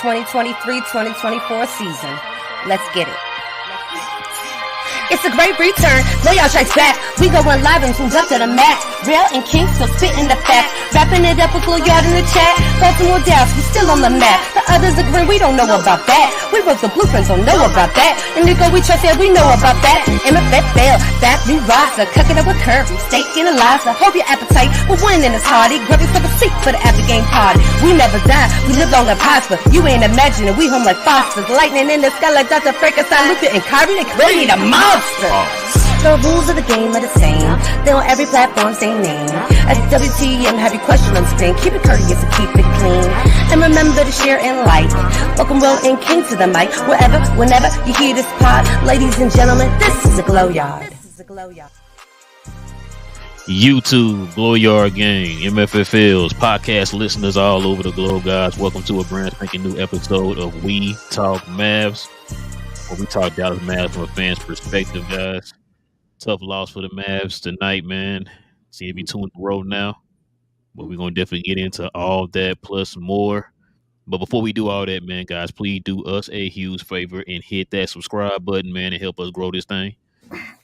2023-2024 season. Let's get it. It's a great return. Blow y'all strikes back. We going live and tuned up to the max. Real and King still spitting the facts. Wrapping it up with Lil Yard in the chat. Baltimore Dallas, we still on the map. The others agree, we don't know about that. We wrote the blueprints, don't know about that. And Nico, we trust, yeah, we know about that. MFFL, back we roster. Cooking up with Kirby, steak and Eliza. Hope your appetite will win in this party. Grab yourself a seat for the after game party. We never die, we live long and prosper. You ain't imagining, we home like Fosters. Lightning in the sky like Dr. Frankenstein, Luther and Kyrie. They need a monster. The rules of the game are the same. They on every platform, same name. As WTM, have your question on screen. Keep it courteous and keep it clean. And remember to share and like. Welcome Will and King to the mic. Wherever, whenever you hear this pod. Ladies and gentlemen, this is a Glow Yard. YouTube, Glow Yard Gang, MFFLs, podcast listeners all over the globe, guys. Welcome to a brand spanking new episode of We Talk Mavs, where we talk Dallas Mavs from a fan's perspective, guys. Tough loss for the Mavs tonight, man. Seem to be 2 in a row now, but we're going to definitely get into all that plus more. But before we do all that, man, guys, please do us a huge favor and hit that subscribe button, man, and help us grow this thing.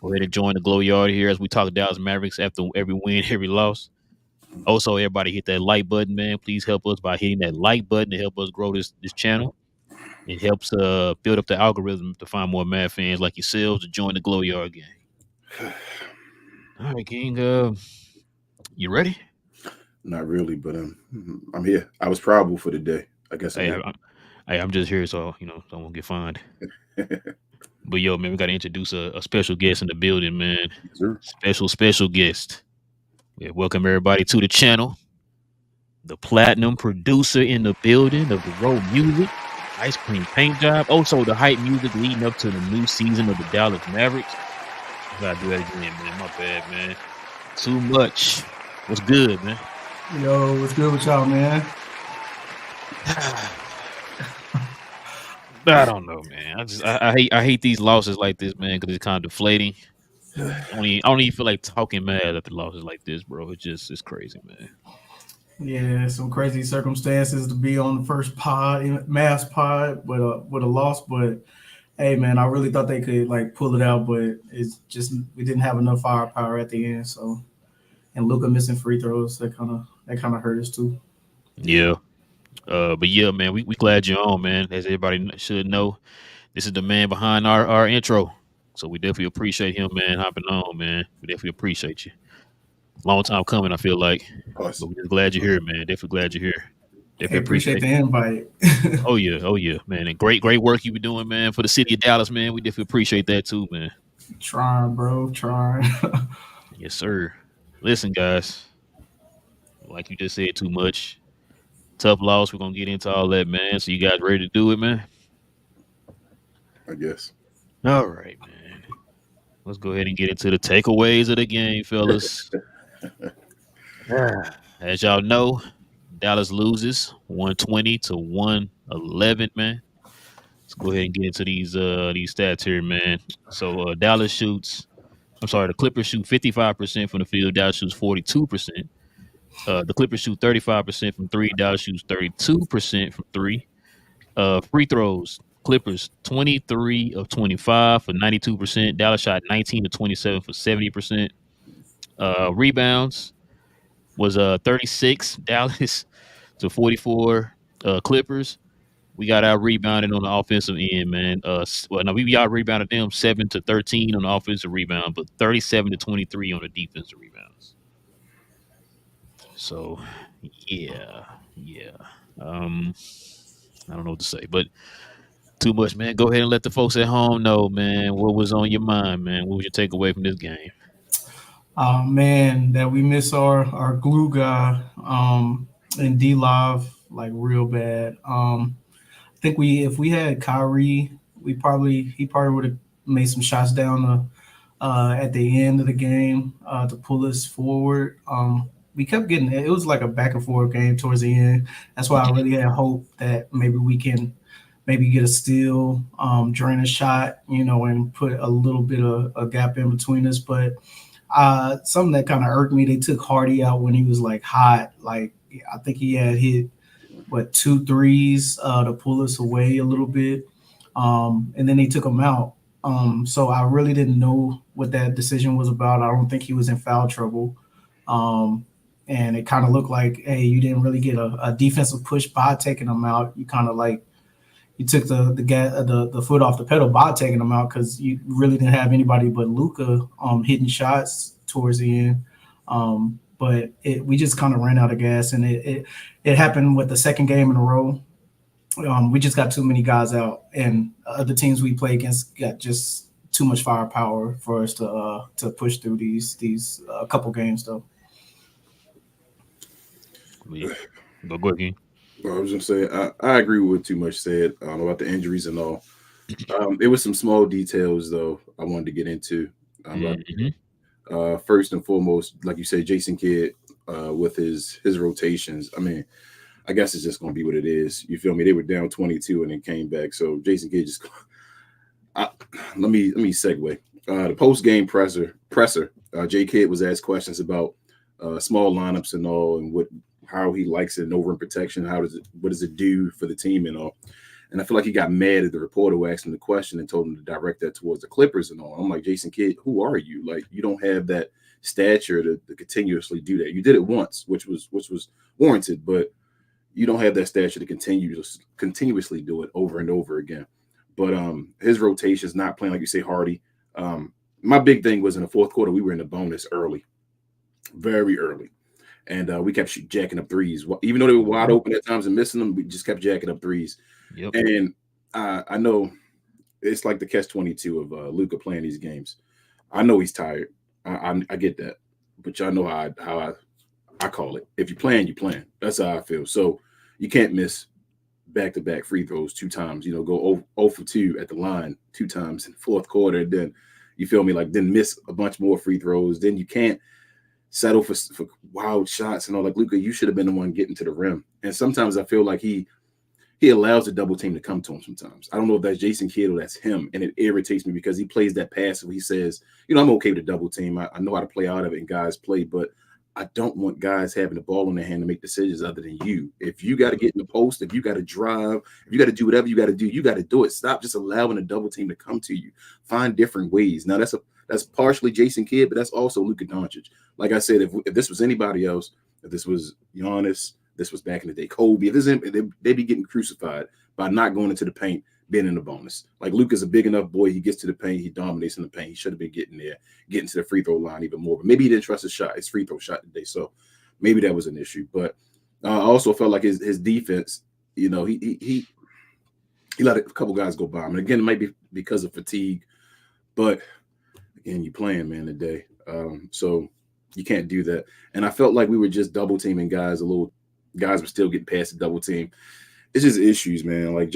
Go ahead and join the Glow Yard here as we talk Dallas Mavericks after every win, every loss. Also, everybody hit that like button, man. Please help us by hitting that like button to help us grow this channel. It helps build up the algorithm to find more Mad fans like yourselves to join the Glow Yard Gang. All right, King. You ready? Not really, but I'm here. I was probable for the day. I guess. I'm just here, so so I won't get fined. But yo, man, we got to introduce a special guest in the building, man. Yes, special guest. Yeah, welcome everybody to the channel. The platinum producer in the building of the Road Music, Ice Cream Paint Job. Also, the hype music leading up to the new season of the Dallas Mavericks. I gotta do that again, man. My bad, man. Too much. What's good, man? Yo, what's good with y'all, man? I don't know, man. I hate these losses like this, man, because it's kind of deflating. I don't even feel like talking mad after losses like this, bro. It's crazy, man. Yeah, some crazy circumstances to be on the first Mavs pod with a loss, but hey, man, I really thought they could pull it out, but it's just we didn't have enough firepower at the end. So, and Luka missing free throws that kind of hurt us too. Yeah. But yeah, man, we glad you're on, man. As everybody should know, this is the man behind our intro. So we definitely appreciate him, man, hopping on, man. We definitely appreciate you. Long time coming, I feel like. But we're just glad you're here, man. Definitely glad you're here. Definitely appreciate the invite. Oh yeah, man. And great work you been doing, man, for the city of Dallas, man. We definitely appreciate that too, man. Trying, bro. Trying. Yes, sir. Listen, guys. Like you just said, too much. Tough loss. We're gonna get into all that, man. So you guys ready to do it, man? I guess. All right, man. Let's go ahead and get into the takeaways of the game, fellas. As y'all know, Dallas loses 120 to 111, man. Let's go ahead and get into these stats here, man. So the Clippers shoot 55% from the field. Dallas shoots 42%. The Clippers shoot 35% from three. Dallas shoots 32% from three. Free throws, Clippers 23 of 25 for 92%. Dallas shot 19 of 27 for 70%. Rebounds was 36 Dallas to 44 Clippers. We got out rebounded on the offensive end, man. We out rebounded them 7 to 13 on the offensive rebound, but 37 to 23 on the defensive rebounds. So, yeah. I don't know what to say, but too much, man. Go ahead and let the folks at home know, man, what was on your mind, man. What was your takeaway from this game? Man, that we miss our glue guy in D-Live, like real bad. I think if we had Kyrie, he probably would have made some shots down at the end of the game to pull us forward. We kept getting it was like a back and forth game towards the end. That's why I really had hope that maybe we can get a steal, drain a shot, and put a little bit of a gap in between us. But something that kind of irked me, they took Hardy out when he was like hot. Like I think he had hit 2 threes to pull us away a little bit, and then they took him out. So I really didn't know what that decision was about. I don't think he was in foul trouble. And it kind of looked like, hey, you didn't really get a defensive push by taking him out. You kind of like you took the foot off the pedal by taking him out because you really didn't have anybody but Luka hitting shots towards the end. But we just kind of ran out of gas, and it happened with the second game in a row. We just got too many guys out, and other teams we play against got just too much firepower for us to push through these couple games though. Go ahead. I was gonna say I agree with what Too Much said about the injuries and all. There was some small details though I wanted to get into. First and foremost, like you said, Jason Kidd with his rotations. I mean, I guess it's just gonna be what it is. You feel me? They were down 22 and then came back. So Jason Kidd just let me segue. The post game presser. Jay Kidd was asked questions about small lineups and all, and how he likes it and over in protection. What does it do for the team and all? And I feel like he got mad at the reporter who asked him the question and told him to direct that towards the Clippers and all. I'm like, Jason Kidd, who are you? Like, you don't have that stature to continuously do that. You did it once, which was warranted, but you don't have that stature to continuously do it over and over again. But his rotations, not playing like you say, Hardy. My big thing was in the fourth quarter, we were in the bonus early, very early. And we kept jacking up threes. Even though they were wide open at times and missing them, we just kept jacking up threes. Yep. And I know it's like the catch-22 of Luka playing these games. I know he's tired. I get that. But y'all know how I call it. If you're playing, you're playing. That's how I feel. So you can't miss back-to-back free throws 2 times. Go 0 for 2 at the line 2 times in the fourth quarter. Then, you feel me, then miss a bunch more free throws. Then you can't settle for wild shots and all. Like, Luka, you should have been the one getting to the rim. And sometimes I feel like he allows the double team to come to him sometimes. I don't know if that's Jason Kidd or that's him, and it irritates me because he plays that passive. He says, I'm okay with the double team. I know how to play out of it and guys play, but I don't want guys having the ball in their hand to make decisions other than you. If you got to get in the post, if you got to drive, if you got to do whatever you got to do it. Stop just allowing the double team to come to you. Find different ways. Now, that's partially Jason Kidd, but that's also Luka Doncic. Like I said, if this was anybody else, if this was Giannis, this was back in the day, Kobe, they'd be getting crucified by not going into the paint, being in the bonus. Like, Luka's a big enough boy. He gets to the paint. He dominates in the paint. He should have been getting there, getting to the free throw line even more. But maybe he didn't trust his free throw shot today. So maybe that was an issue. But I also felt like his defense, he let a couple guys go by him. And again, it might be because of fatigue. But again, you're playing, man, today. So you can't do that. And I felt like we were just double teaming guys a little. Guys were still getting past the double team. It's just issues, man. Like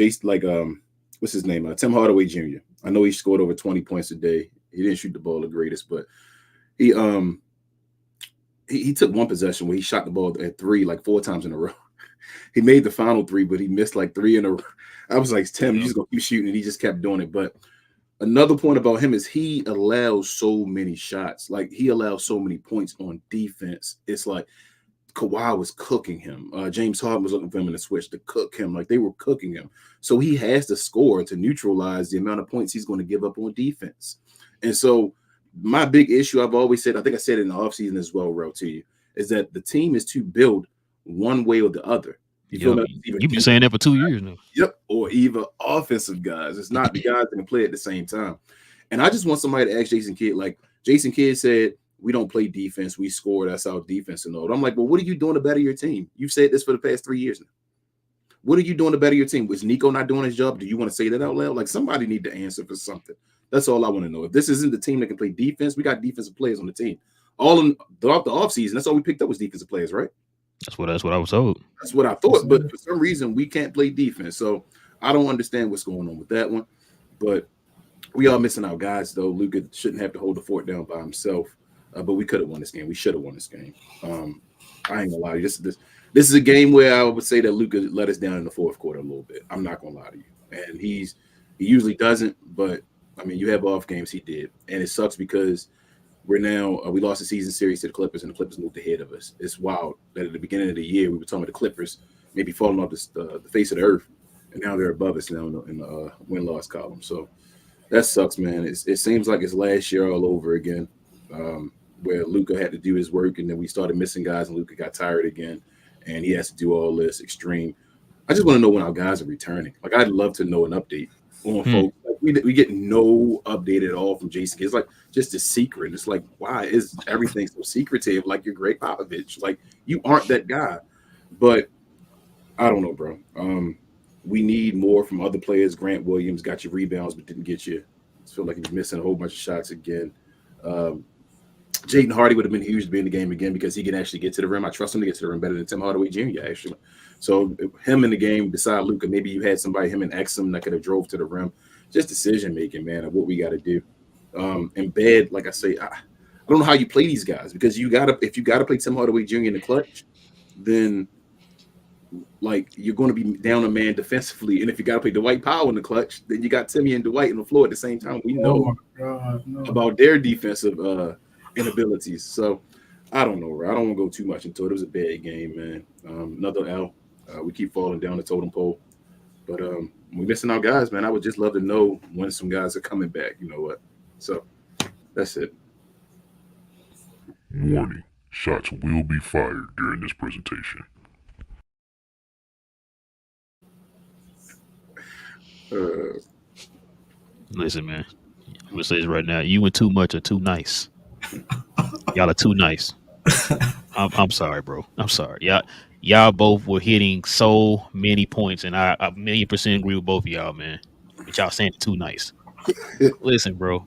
what's his name? Tim Hardaway Jr. I know he scored over 20 points a day. He didn't shoot the ball the greatest, but he took one possession where he shot the ball at 3 like 4 times in a row. He made the final 3, but he missed like 3 in a row. I was like, Tim, you're just gonna keep shooting, and he just kept doing it. But another point about him is he allows so many shots. Like, he allows so many points on defense. It's like Kawhi was cooking him. James Harden was looking for him in the switch to cook him. Like, they were cooking him. So he has to score to neutralize the amount of points he's going to give up on defense. And so my big issue, I've always said, I think I said it in the offseason as well, Rel, to you, is that the team is to build one way or the other. You've been saying that for 2 years now. Yep. Or either offensive guys. It's not the guys that can play at the same time. And I just want somebody to ask Jason Kidd, like Jason Kidd said, we don't play defense. We score. That's our defense and all. I'm like, well, what are you doing to better your team? You've said this for the past 3 years now. What are you doing to better your team? Was Nico not doing his job? Do you want to say that out loud? Like, somebody need to answer for something. That's all I want to know. If this isn't the team that can play defense, we got defensive players on the team. Throughout the offseason, that's all we picked up was defensive players, right? That's what I was told. That's what I thought. But for some reason, we can't play defense. So I don't understand what's going on with that one. But we are missing our guys, though. Luka shouldn't have to hold the fort down by himself. But we could have won this game. We should have won this game. I ain't gonna lie to you. This is a game where I would say that Luka let us down in the fourth quarter a little bit. I'm not gonna lie to you. And he usually doesn't, but I mean, you have off games, he did, and it sucks because we're now we lost the season series to the Clippers, and the Clippers moved ahead of us. It's wild that at the beginning of the year we were talking about the Clippers maybe falling off the face of the earth, and now they're above us now in the win-loss column. So that sucks, man. It seems like it's last year all over again, where Luka had to do his work, and then we started missing guys, and Luka got tired again, and he has to do all this extreme. I just want to know when our guys are returning. Like, I'd love to know an update on folks. Like, we get no update at all from Jason. It's like just a secret. It's like, why is everything so secretive? Like, you're Greg Popovich. Like, you aren't that guy. But I don't know, bro. We need more from other players. Grant Williams got your rebounds, but didn't get you. I feel like he's missing a whole bunch of shots again. Jaden Hardy would have been huge to be in the game again because he can actually get to the rim. I trust him to get to the rim better than Tim Hardaway Jr., actually. So him in the game beside Luka, maybe you had somebody, him and Exum, that could have drove to the rim. Just decision-making, man, of what we got to do. In bed, like I say, I don't know how you play these guys because if you gotta play Tim Hardaway Jr. in the clutch, then like you're going to be down a man defensively, and if you got to play Dwight Powell in the clutch, then you got Timmy and Dwight on the floor at the same time. We know about their defensive inabilities. So I don't know, bro. I don't want to go too much into it. It was a bad game, man. Another L. We keep falling down the totem pole, but we're missing our guys, man. I would just love to know when some guys are coming back. You know what? So that's it. Warning: shots will be fired during this presentation. Listen, man. I'm gonna say this right now. You and too much are too nice. Y'all are too nice. I'm sorry, bro. I'm sorry. Y'all both were hitting so many points, and I 1,000,000% agree with both of y'all, man. But y'all saying too nice. Listen, bro.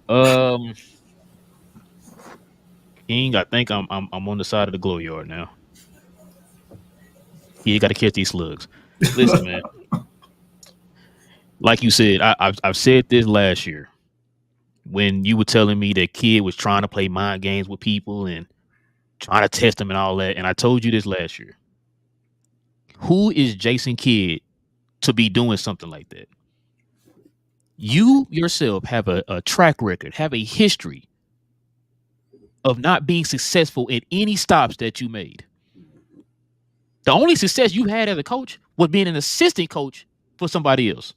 King, I think I'm on the side of the glow yard now. You got to catch these slugs. Listen, man. Like you said, I've said this last year when you were telling me that kid was trying to play mind games with people and trying to test them and all that. And I told you this last year. Who is Jason Kidd to be doing something like that? You yourself have a track record, have a history of not being successful in any stops that you made. The only success you had as a coach was being an assistant coach for somebody else.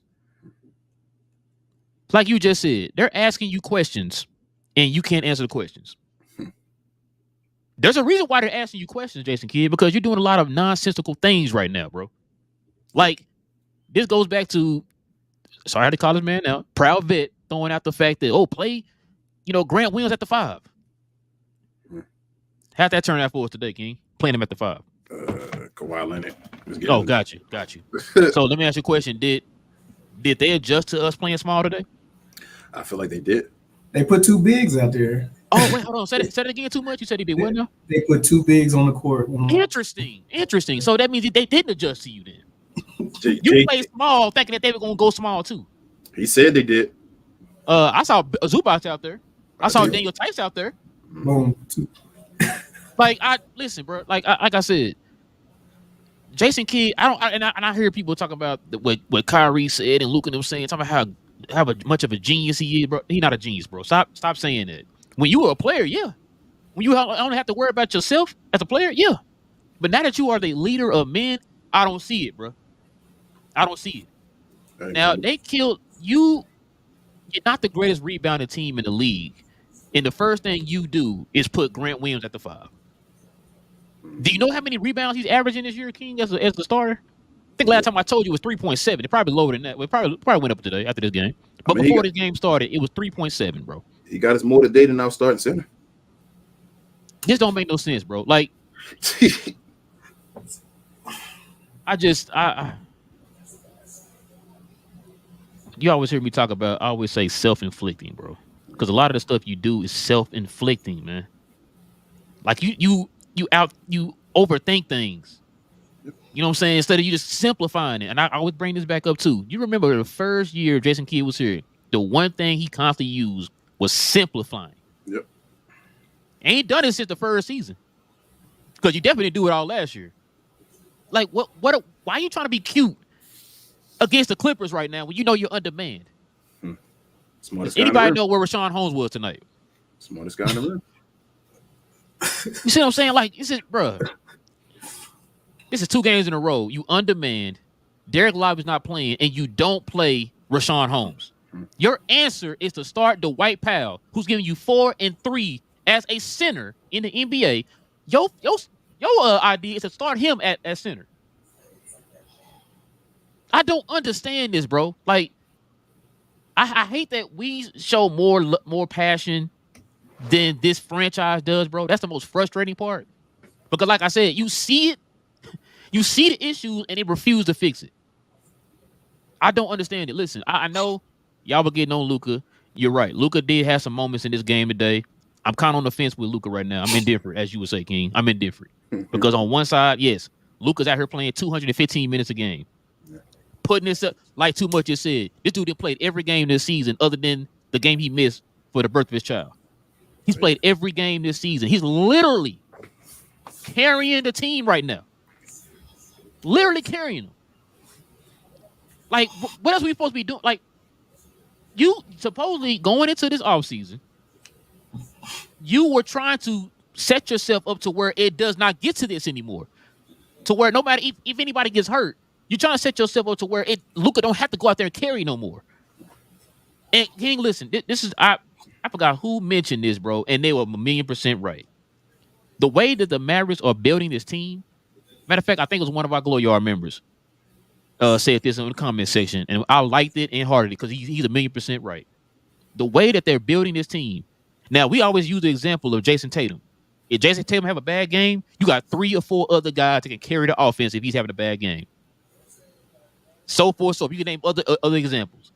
Like you just said, they're asking you questions and you can't answer the questions. There's a reason why they're asking you questions, Jason Kidd, because you're doing a lot of nonsensical things right now, bro. Like, this goes back to, sorry, I had to call this man now, proud vet throwing out the fact that, play, Grant Williams at the 5. How'd that turn out for us today, King? Playing him at the 5. Kawhi Leonard. Oh, got you. So let me ask you a question. Did they adjust to us playing small today? I feel like they did. They put 2 bigs out there. Oh, wait, hold on. Say it again too much. You said he did what now? They put 2 bigs on the court. Interesting. So that means they didn't adjust to you then. You played small thinking that they were going to go small too. He said they did. I saw Zubac out there. I saw Daniel Tice out there. Boom. Listen, bro. Like I said, Jason Kidd. I hear people talk about what Kyrie said and Luka and them saying, talking about how much of a genius he is, bro. He's not a genius, bro. Stop saying that. When you were a player, yeah. When you only have to worry about yourself as a player, yeah. But now that you are the leader of men, I don't see it, bro. I don't see it. Now, they killed you. You're not the greatest rebounding team in the league. And the first thing you do is put Grant Williams at the 5. Do you know how many rebounds he's averaging this year, King, as the starter? I think last time I told you it was 3.7. It probably lower than that. It probably went up today after this game. But before this game started, it was 3.7, bro. He got us more today than our starting center. This don't make no sense, bro. Like, you always hear me talk about, I always say self-inflicting, bro. Because a lot of the stuff you do is self-inflicting, man. Like you overthink things. You know what I'm saying? Instead of you just simplifying it. And I always bring this back up too. You remember the first year Jason Kidd was here, the one thing he constantly used was simplifying. Yep. Ain't done it since the first season. Because you definitely didn't do it all last year. Like, why are you trying to be cute against the Clippers right now when you know you're undermanned? Does anybody know where Rashawn Holmes was tonight? Smartest guy in the room. You see what I'm saying? Like, you said, bro, This is 2 games in a row. You undermanned. Derek Lively's not playing, and you don't play Rashawn Holmes. Your answer is to start Dwight Powell, who's giving you 4 and 3 as a center in the NBA. Your idea is to start him at center. I don't understand this, bro. Like, I hate that we show more passion than this franchise does, bro. That's the most frustrating part. Because, like I said, you see it, you see the issues, and they refuse to fix it. I don't understand it. Listen, I know y'all were getting on Luka. You're right. Luka did have some moments in this game today. I'm kind of on the fence with Luka right now. I'm indifferent, as you would say, King. I'm indifferent. Because on one side, yes, Luka's out here playing 215 minutes a game. Putting this up, like Too Much just said, this dude done played every game this season other than the game he missed for the birth of his child. He's played every game this season. He's literally carrying the team right now. Literally carrying them. Like, what else are we supposed to be doing? Like, you supposedly going into this offseason, you were trying to set yourself up to where it does not get to this anymore. To where no matter if anybody gets hurt, you're trying to set yourself up to where Luka don't have to go out there and carry no more. And King, listen, this is I forgot who mentioned this, bro, and they were 1,000,000% right. The way that the Mavericks are building this team, matter of fact, I think it was one of our Glow Yard members said this in the comment section, and I liked it and hearted it because he's 1,000,000% right. The way that they're building this team. Now, we always use the example of Jason Tatum. If Jason Tatum have a bad game, you got 3 or 4 other guys that can carry the offense if he's having a bad game. So forth, so you can name other examples.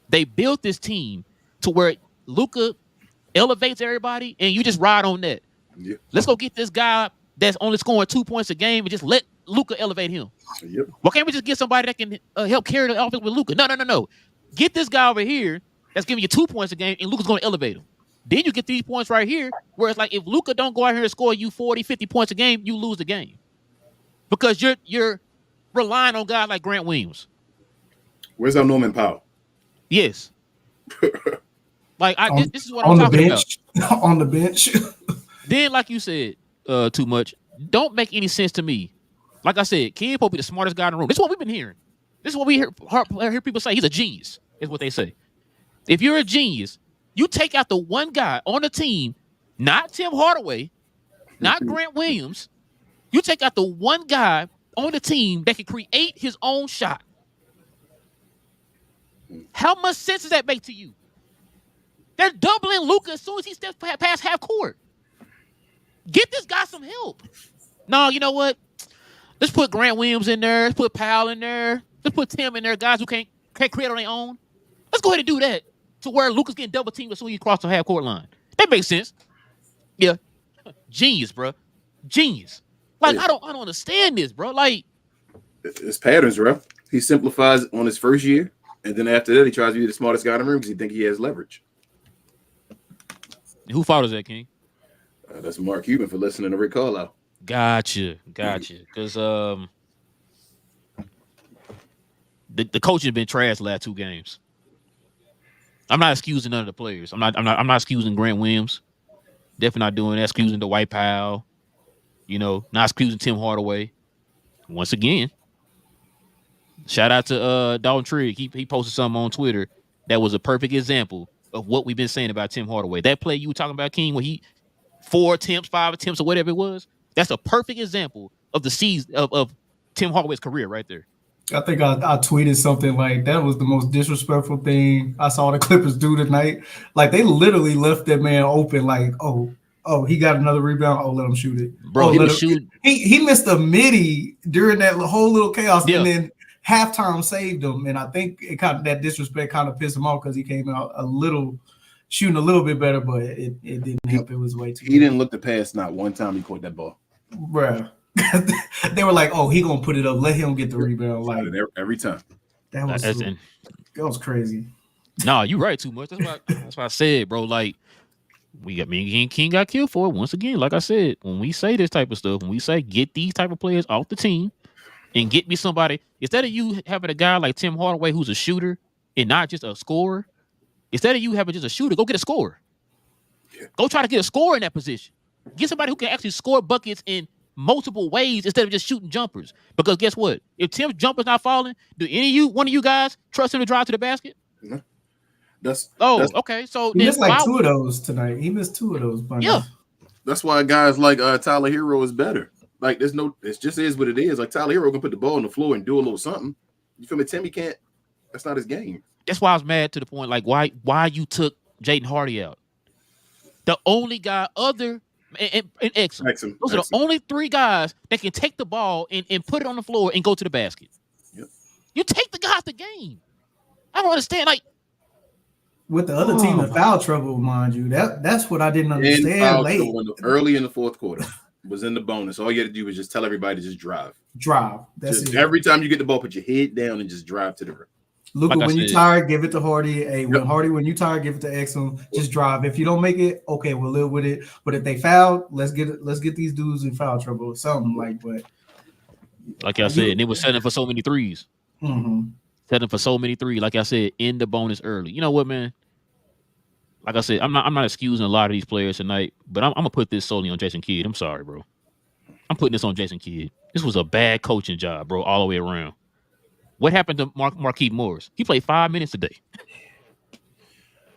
They built this team to where Luka elevates everybody, and you just ride on that. Yep. Let's go get this guy that's only scoring 2 points a game and just let Luka elevate him. Yep. Why can't we just get somebody that can help carry the offense with Luka? No. Get this guy over here that's giving you 2 points a game, and Luka's going to elevate him. Then you get these points right here, where it's like if Luka don't go out here and score you 40, 50 points a game, you lose the game. Because you're relying on guys like Grant Williams. Where's our Norman Powell? Yes. Like this is what I'm talking bench, about. On the bench. Then, like you said, Too Much, don't make any sense to me. Like I said, Kid Pope be the smartest guy in the room. This is what we've been hearing. This is what we hear people say. He's a genius, is what they say. If you're a genius, you take out the one guy on the team, not Tim Hardaway, not Grant Williams. You take out the one guy on the team that can create his own shot. How much sense does that make to you? They're doubling Luka as soon as he steps past half court. Get this guy some help. No, you know what? Let's put Grant Williams in there. Let's put Powell in there. Let's put Tim in there. Guys who can't create on their own. Let's go ahead and do that to where Luka's getting double teamed as soon as he crosses the half court line. That makes sense. Yeah, genius, bro. Genius. Like I don't understand this, bro. Like it's patterns, bro. He simplifies on his first year, and then after that, he tries to be the smartest guy in the room because he thinks he has leverage. Who fault is that, King? That's Mark Cuban for listening to Rick Carlisle. Gotcha. Because the coaching has been trash the last 2 games. I'm not excusing none of the players. I'm not excusing Grant Williams. Definitely not doing that. Excusing Dwight Powell. You know, not excusing Tim Hardaway. Once again, shout out to Dalton Trigg. He posted something on Twitter that was a perfect example of what we've been saying about Tim Hardaway. That play you were talking about, King, where he 4 attempts, 5 attempts, or whatever it was. That's a perfect example of the season of Tim Hardaway's career right there. I think I tweeted something like that was the most disrespectful thing I saw the Clippers do tonight. Like they literally left that man open. Like, oh, he got another rebound. Oh, let him shoot it, bro. He was shooting. He missed a midi during that whole little chaos, yeah. And then halftime saved him. And I think that disrespect kind of pissed him off because he came out shooting a little bit better, but it didn't help. It was way too. He didn't look to pass not one time he caught that ball, bruh. They were like, "Oh, he gonna put it up. Let him get the rebound." Like every time. That was crazy. No, you're right. Too much. That's why I said, bro. Like me and King got killed for it once again. Like I said, when we say this type of stuff, when we say get these type of players off the team and get me somebody, instead of you having a guy like Tim Hardaway who's a shooter and not just a scorer, instead of you having just a shooter, go get a scorer. Yeah. Go try to get a scorer in that position. Get somebody who can actually score buckets and multiple ways instead of just shooting jumpers. Because guess what? If Tim's jumper's not falling, do one of you guys trust him to drive to the basket? No. Okay. So he missed like 2 of those tonight. He missed 2 of those bunnies. Yeah. That's why guys like Tyler Hero is better. Like it just is what it is. Like Tyler Hero can put the ball on the floor and do a little something. You feel me? Timmy can't. That's not his game. That's why I was mad to the point, like why you took Jaden Hardy out. The only guy other and Exum. Those are the only 3 guys that can take the ball and put it on the floor and go to the basket. Yep. You take the guy out the game. I don't understand. Like with the other team in foul trouble, mind you. That's what I didn't understand late. Early in the fourth quarter was in the bonus. All you had to do was just tell everybody to just drive. That's it. Every time you get the ball, put your head down and just drive to the rim. Luka, when you're tired, give it to Hardy. Hey, when you're tired, give it to Exum. Just drive. If you don't make it, okay, we'll live with it. But if they foul, let's get these dudes in foul trouble or something like. But like I said, they were setting for so many threes. Mm-hmm. Setting for so many threes. Like I said, in the bonus early. You know what, man? Like I said, I'm not excusing a lot of these players tonight, but I'm gonna put this solely on Jason Kidd. I'm sorry, bro. I'm putting this on Jason Kidd. This was a bad coaching job, bro, all the way around. What happened to Markieff Morris? He played 5 minutes a day.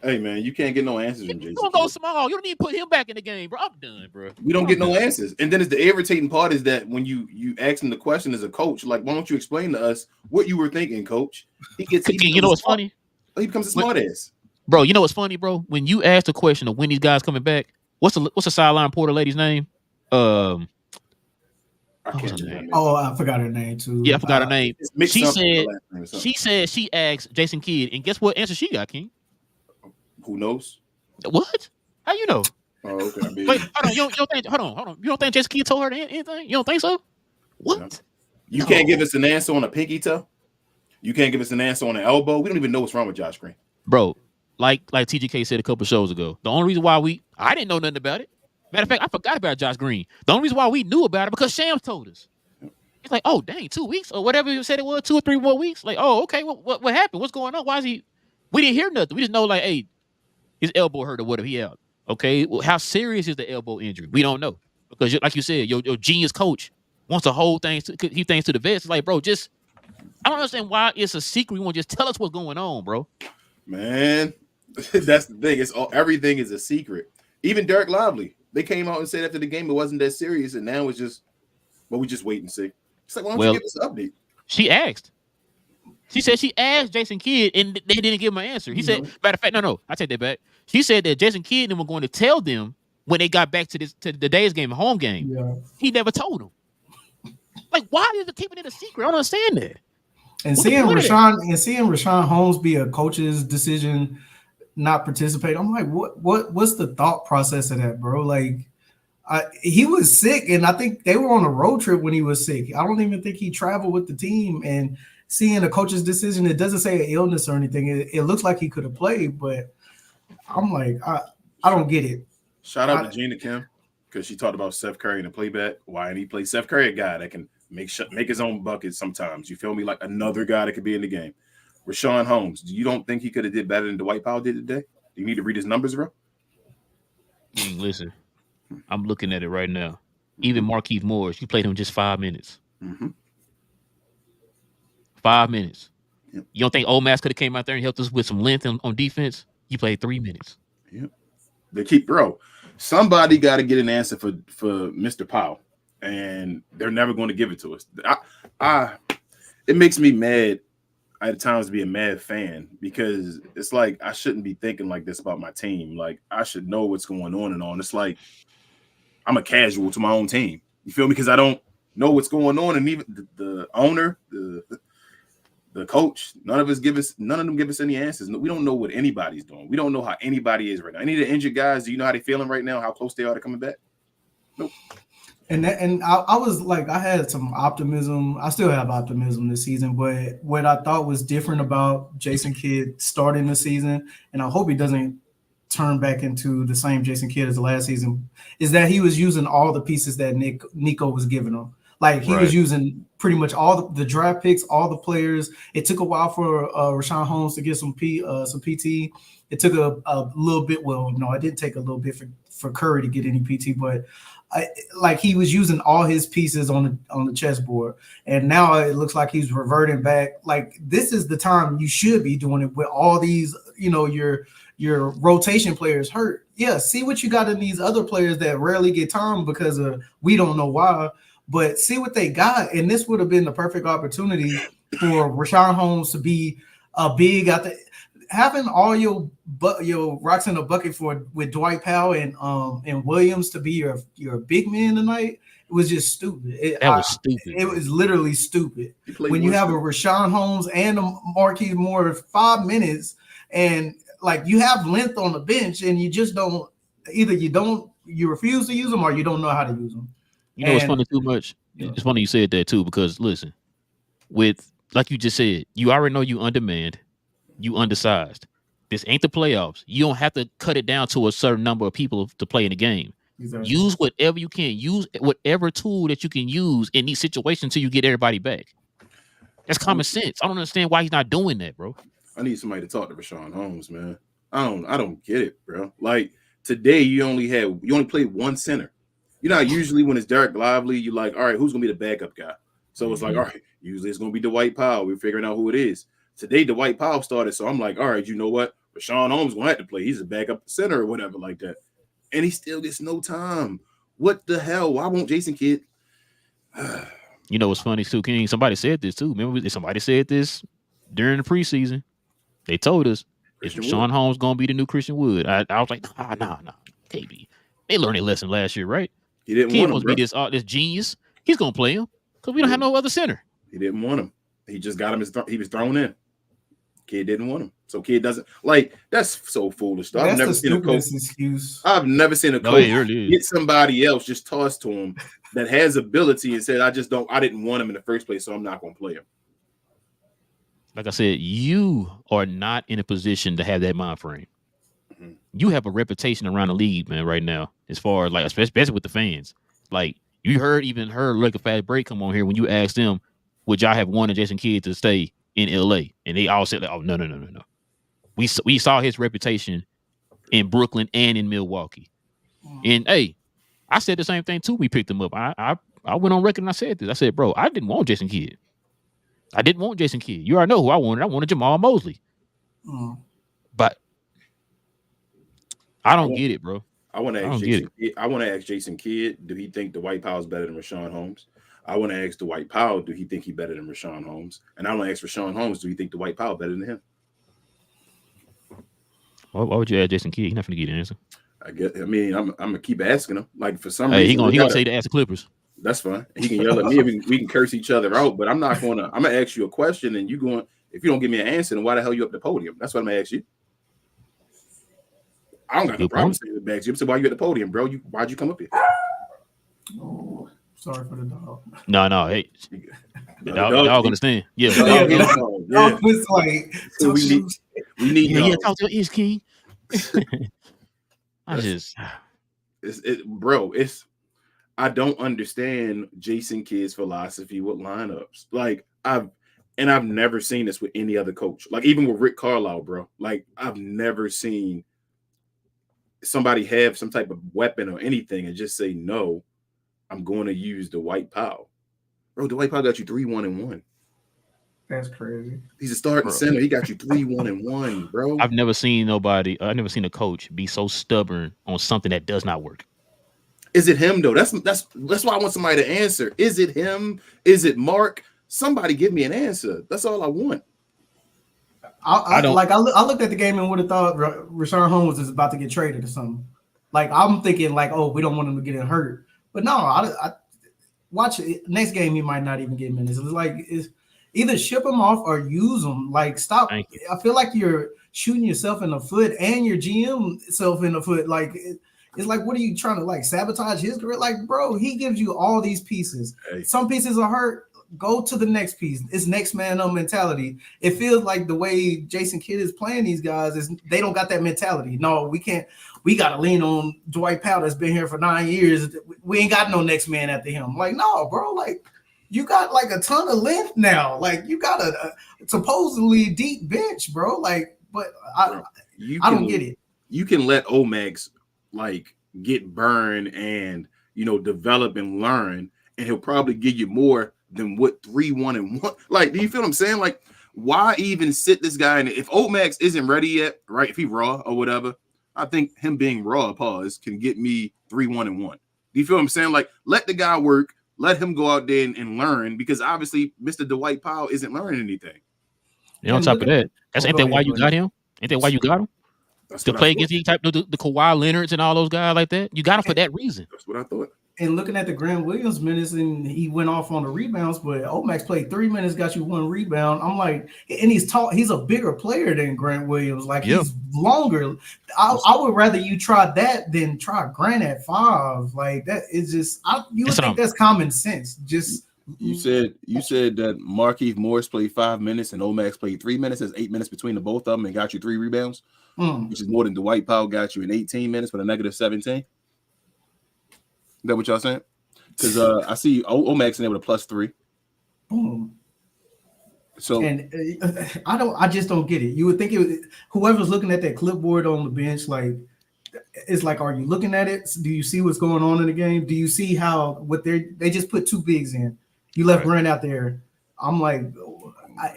Hey, man, you can't get no answers from Jason. You don't go small. You don't need to put him back in the game, bro. I'm done, bro. We don't get no answers. And then it's the irritating part is that when you ask him the question as a coach, like, why don't you explain to us what you were thinking, coach? You know what's funny? He becomes a smart ass. Bro, you know what's funny, bro? When you ask the question of when these guys coming back, what's the sideline reporter lady's name? I forgot her name too. Yeah, I forgot her name. She said she asked Jason Kidd, and guess what answer she got, King? Who knows? What? How you know? Oh, okay. Wait, hold on. You don't think? Hold on. You don't think Jason Kidd told her anything? You don't think so? What? No. You can't give us an answer on a pinky toe. You can't give us an answer on an elbow. We don't even know what's wrong with Josh Green, bro. Like TGK said a couple shows ago. The only reason why I didn't know nothing about it. Matter of fact, I forgot about Josh Green. The only reason why we knew about it because Shams told us. It's like, oh, dang, 2 weeks or whatever you said it was, 2 or 3 more weeks. Like, oh, okay, what happened? What's going on? Why is he? We didn't hear nothing. We just know, like, hey, his elbow hurt or whatever. He out. Okay, well, how serious is the elbow injury? We don't know because, like you said, your genius coach wants to hold things, keep things to the vest. It's like, bro, just I don't understand why it's a secret. You want to just tell us what's going on, bro. Man, that's the thing. Everything is a secret. Even Derek Lively. They came out and said after the game it wasn't that serious, and now it's just, well, we just wait and see. It's like, why don't you give us an update? She asked. She said she asked Jason Kidd, and they didn't give him an answer. He said, matter of fact, no, I take that back. She said that Jason Kidd and them were going to tell them when they got back to the day's game, home game. Yeah. He never told them. Like, why is it keeping it a secret? I don't understand that. And seeing Rashawn Holmes be a coach's decision not participate, I'm like, what's the thought process of that, bro? Like, he was sick, and I think they were on a road trip when he was sick. I don't even think he traveled with the team. And seeing a coach's decision, it doesn't say an illness or anything. It looks like he could have played, but I'm like, I don't get it. Shout out to Gina Kim because she talked about Seth Curry in the playback. Why didn't he play Seth Curry, a guy that can make his own buckets sometimes? You feel me? Like another guy that could be in the game. Rashawn Holmes, you don't think he could have did better than Dwight Powell did today? Do you need to read his numbers, bro? Listen, I'm looking at it right now. Even Markieff Morris, you played him just 5 minutes. Mm-hmm. 5 minutes. Yep. You don't think Omas could have came out there and helped us with some length on defense? You played 3 minutes. Yep. They keep, bro. Somebody got to get an answer for Mr. Powell, and they're never going to give it to us. It makes me mad at times to be a mad fan because it's like I shouldn't be thinking like this about my team. Like I should know what's going on and all. It's like I'm a casual to my own team. You feel me? Because I don't know what's going on, and even the owner, the coach, none of them give us any answers. We don't know what anybody's doing. We don't know how anybody is right now. Any of the injured guys, do you know how they're feeling right now? How close they are to coming back? Nope. And I was like, I had some optimism. I still have optimism this season, but what I thought was different about Jason Kidd starting the season, and I hope he doesn't turn back into the same Jason Kidd as the last season, is that he was using all the pieces that Nico was giving him. Like he was using pretty much all the draft picks, all the players. It took a while for Rashawn Holmes to get some PT. It took a little bit. Well, no, it didn't take a little bit for Curry to get any PT, but like he was using all his pieces on the chessboard, and now it looks like he's reverting back. Like this is the time you should be doing it with all these, your rotation players hurt. Yeah, see what you got in these other players that rarely get time because of we don't know why, but see what they got, and this would have been the perfect opportunity for Rashawn Holmes to be a big out there. Having all your rocks in a bucket with Dwight Powell and Williams to be your big man tonight, it was just stupid. That was stupid. It was literally stupid. When you have a stupid. Rashawn Holmes and a Marquise Moore 5 minutes, and like you have length on the bench, and you just don't you refuse to use them or you don't know how to use them. It's funny too much. Yeah. It's funny you said that too because listen, with like you just said, you already know you undermanned. You undersized. This ain't the playoffs. You don't have to cut it down to a certain number of people to play in the game. Exactly. Use whatever you can. Use whatever tool that you can use in these situations until you get everybody back. That's common sense. I don't understand why he's not doing that, bro. I need somebody to talk to Rashawn Holmes, man. I don't get it, bro. Like today, you only played one center. You know, usually when it's Derek Lively, you're like, all right, who's gonna be the backup guy? So it's like, all right, usually it's gonna be Dwight Powell. We're figuring out who it is. Today, Dwight Powell started, so I'm like, all right, you know what? Rashawn Holmes going to have to play. He's a backup center or whatever like that. And he still gets no time. What the hell? Why won't Jason Kidd? What's funny, too, King? Somebody said this, too. Remember, somebody said this during the preseason. They told us, is Rashawn Holmes going to be the new Christian Wood? I was like, nah. Can't be. They learned a lesson last year, right? He didn't want him, bro. Be this genius. He's going to play him because we don't have no other center. He didn't want him. He just got him. He was thrown in. Kid didn't want him, so Kid doesn't like. That's so foolish. I've never seen a coach. Excuse. I've never seen a coach get somebody else just tossed to him that has ability and said, "I didn't want him in the first place, so I'm not going to play him." Like I said, you are not in a position to have that mind frame. Mm-hmm. You have a reputation around the league, man, right now. As far as like, especially with the fans, like you heard like a fat break come on here when you asked them, would y'all have wanted Jason Kidd to stay in LA? And they all said, oh, no. We saw his reputation in Brooklyn and in Milwaukee. And hey, I said the same thing too. We picked him up. I went on record and I said this. I said, bro, I didn't want Jason Kidd. You already know who I wanted. I wanted Jamal Mosley. But I don't get it, bro. I want to ask Jason Kidd, do he think Dwight Powell is better than Rashawn Holmes? I want to ask Dwight Powell, do he think he's better than Rashawn Holmes? And I want to ask Rashawn Holmes, do you think Dwight Powell better than him? Why would you ask Jason Kidd? He's not going to get an answer. I'm gonna keep asking him. Like for some reason, he gonna say to ask the Clippers. That's fine. He can yell at me. We can curse each other out. But I'm gonna ask you a question, and if you don't give me an answer, then why the hell you up the podium? That's what I'm gonna ask you. I don't got no problem saying it back to you. So why you at the podium, bro? Why'd you come up here? Oh, sorry for the dog. No. Hey, the dog understand. Yeah, dog was like, so we need. Yeah, talk to his king. I don't understand Jason Kidd's philosophy with lineups. Like I've never seen this with any other coach. Like even with Rick Carlisle, bro. Like I've never seen somebody have some type of weapon or anything and just say, no, I'm going to use Dwight Powell. Bro, Dwight Powell got you 3-1-1. That's crazy. He's a starting center. He got you 3-1-1, bro. I've never seen a coach be so stubborn on something that does not work. Is it him though? That's why I want somebody to answer. Is it him? Is it Mark? Somebody give me an answer. That's all I want. I looked at the game and would have thought Rashawn Holmes is about to get traded or something. Like I'm thinking like, oh, we don't want him to get hurt. But no, I watch it. Next game he might not even get minutes. It's either ship him off or use him. Like stop. I feel like you're shooting yourself in the foot and your GM self in the foot. Like it's like, what are you trying to like sabotage his career? Like, bro, he gives you all these pieces. Hey. Some pieces are hurt. Go to the next piece. It's next man up mentality. It feels like the way Jason Kidd is playing these guys is they don't got that mentality. No, we can't. We got to lean on Dwight Powell that's been here for 9 years. We ain't got no next man after him. Like, no, bro. Like, you got like a ton of length now. Like, you got a supposedly deep bench, bro. Like, but I don't get it. You can let Omax like get burned and develop and learn, and he'll probably give you more than what 3-1-1. Like, do you feel what I'm saying? Like, why even sit this guy in? If Omax isn't ready yet, right? If he raw or whatever, I think him being raw, can get me 3-1-1. Do you feel what I'm saying? Like, let the guy work, let him go out there and learn, because obviously Mr. Dwight Powell isn't learning anything. And on top of that, ain't that why you got him? Ain't that why you got him? To play against the type of the Kawhi Leonards and all those guys like that? You got him for that reason. That's what I thought. And looking at the Grant Williams minutes, and he went off on the rebounds, but Omax played 3 minutes, got you 1 rebound. I'm like, and he's tall. He's a bigger player than Grant Williams. Like, he's longer. I would rather you try that than try Grant at 5. Like, that is just, you would think that's common sense. Just you said that Markieff Morris played 5 minutes and Omax played 3 minutes. There's 8 minutes between the both of them and got you 3 rebounds, which is more than Dwight Powell got you in 18 minutes with a negative 17. Is that what y'all saying? Because I see Omax in there with a +3. Boom. So, and I just don't get it. You would think whoever's looking at that clipboard on the bench, like, it's like, are you looking at it? Do you see what's going on in the game? Do you see how they just put 2 bigs in? You left Grant out there. I'm like,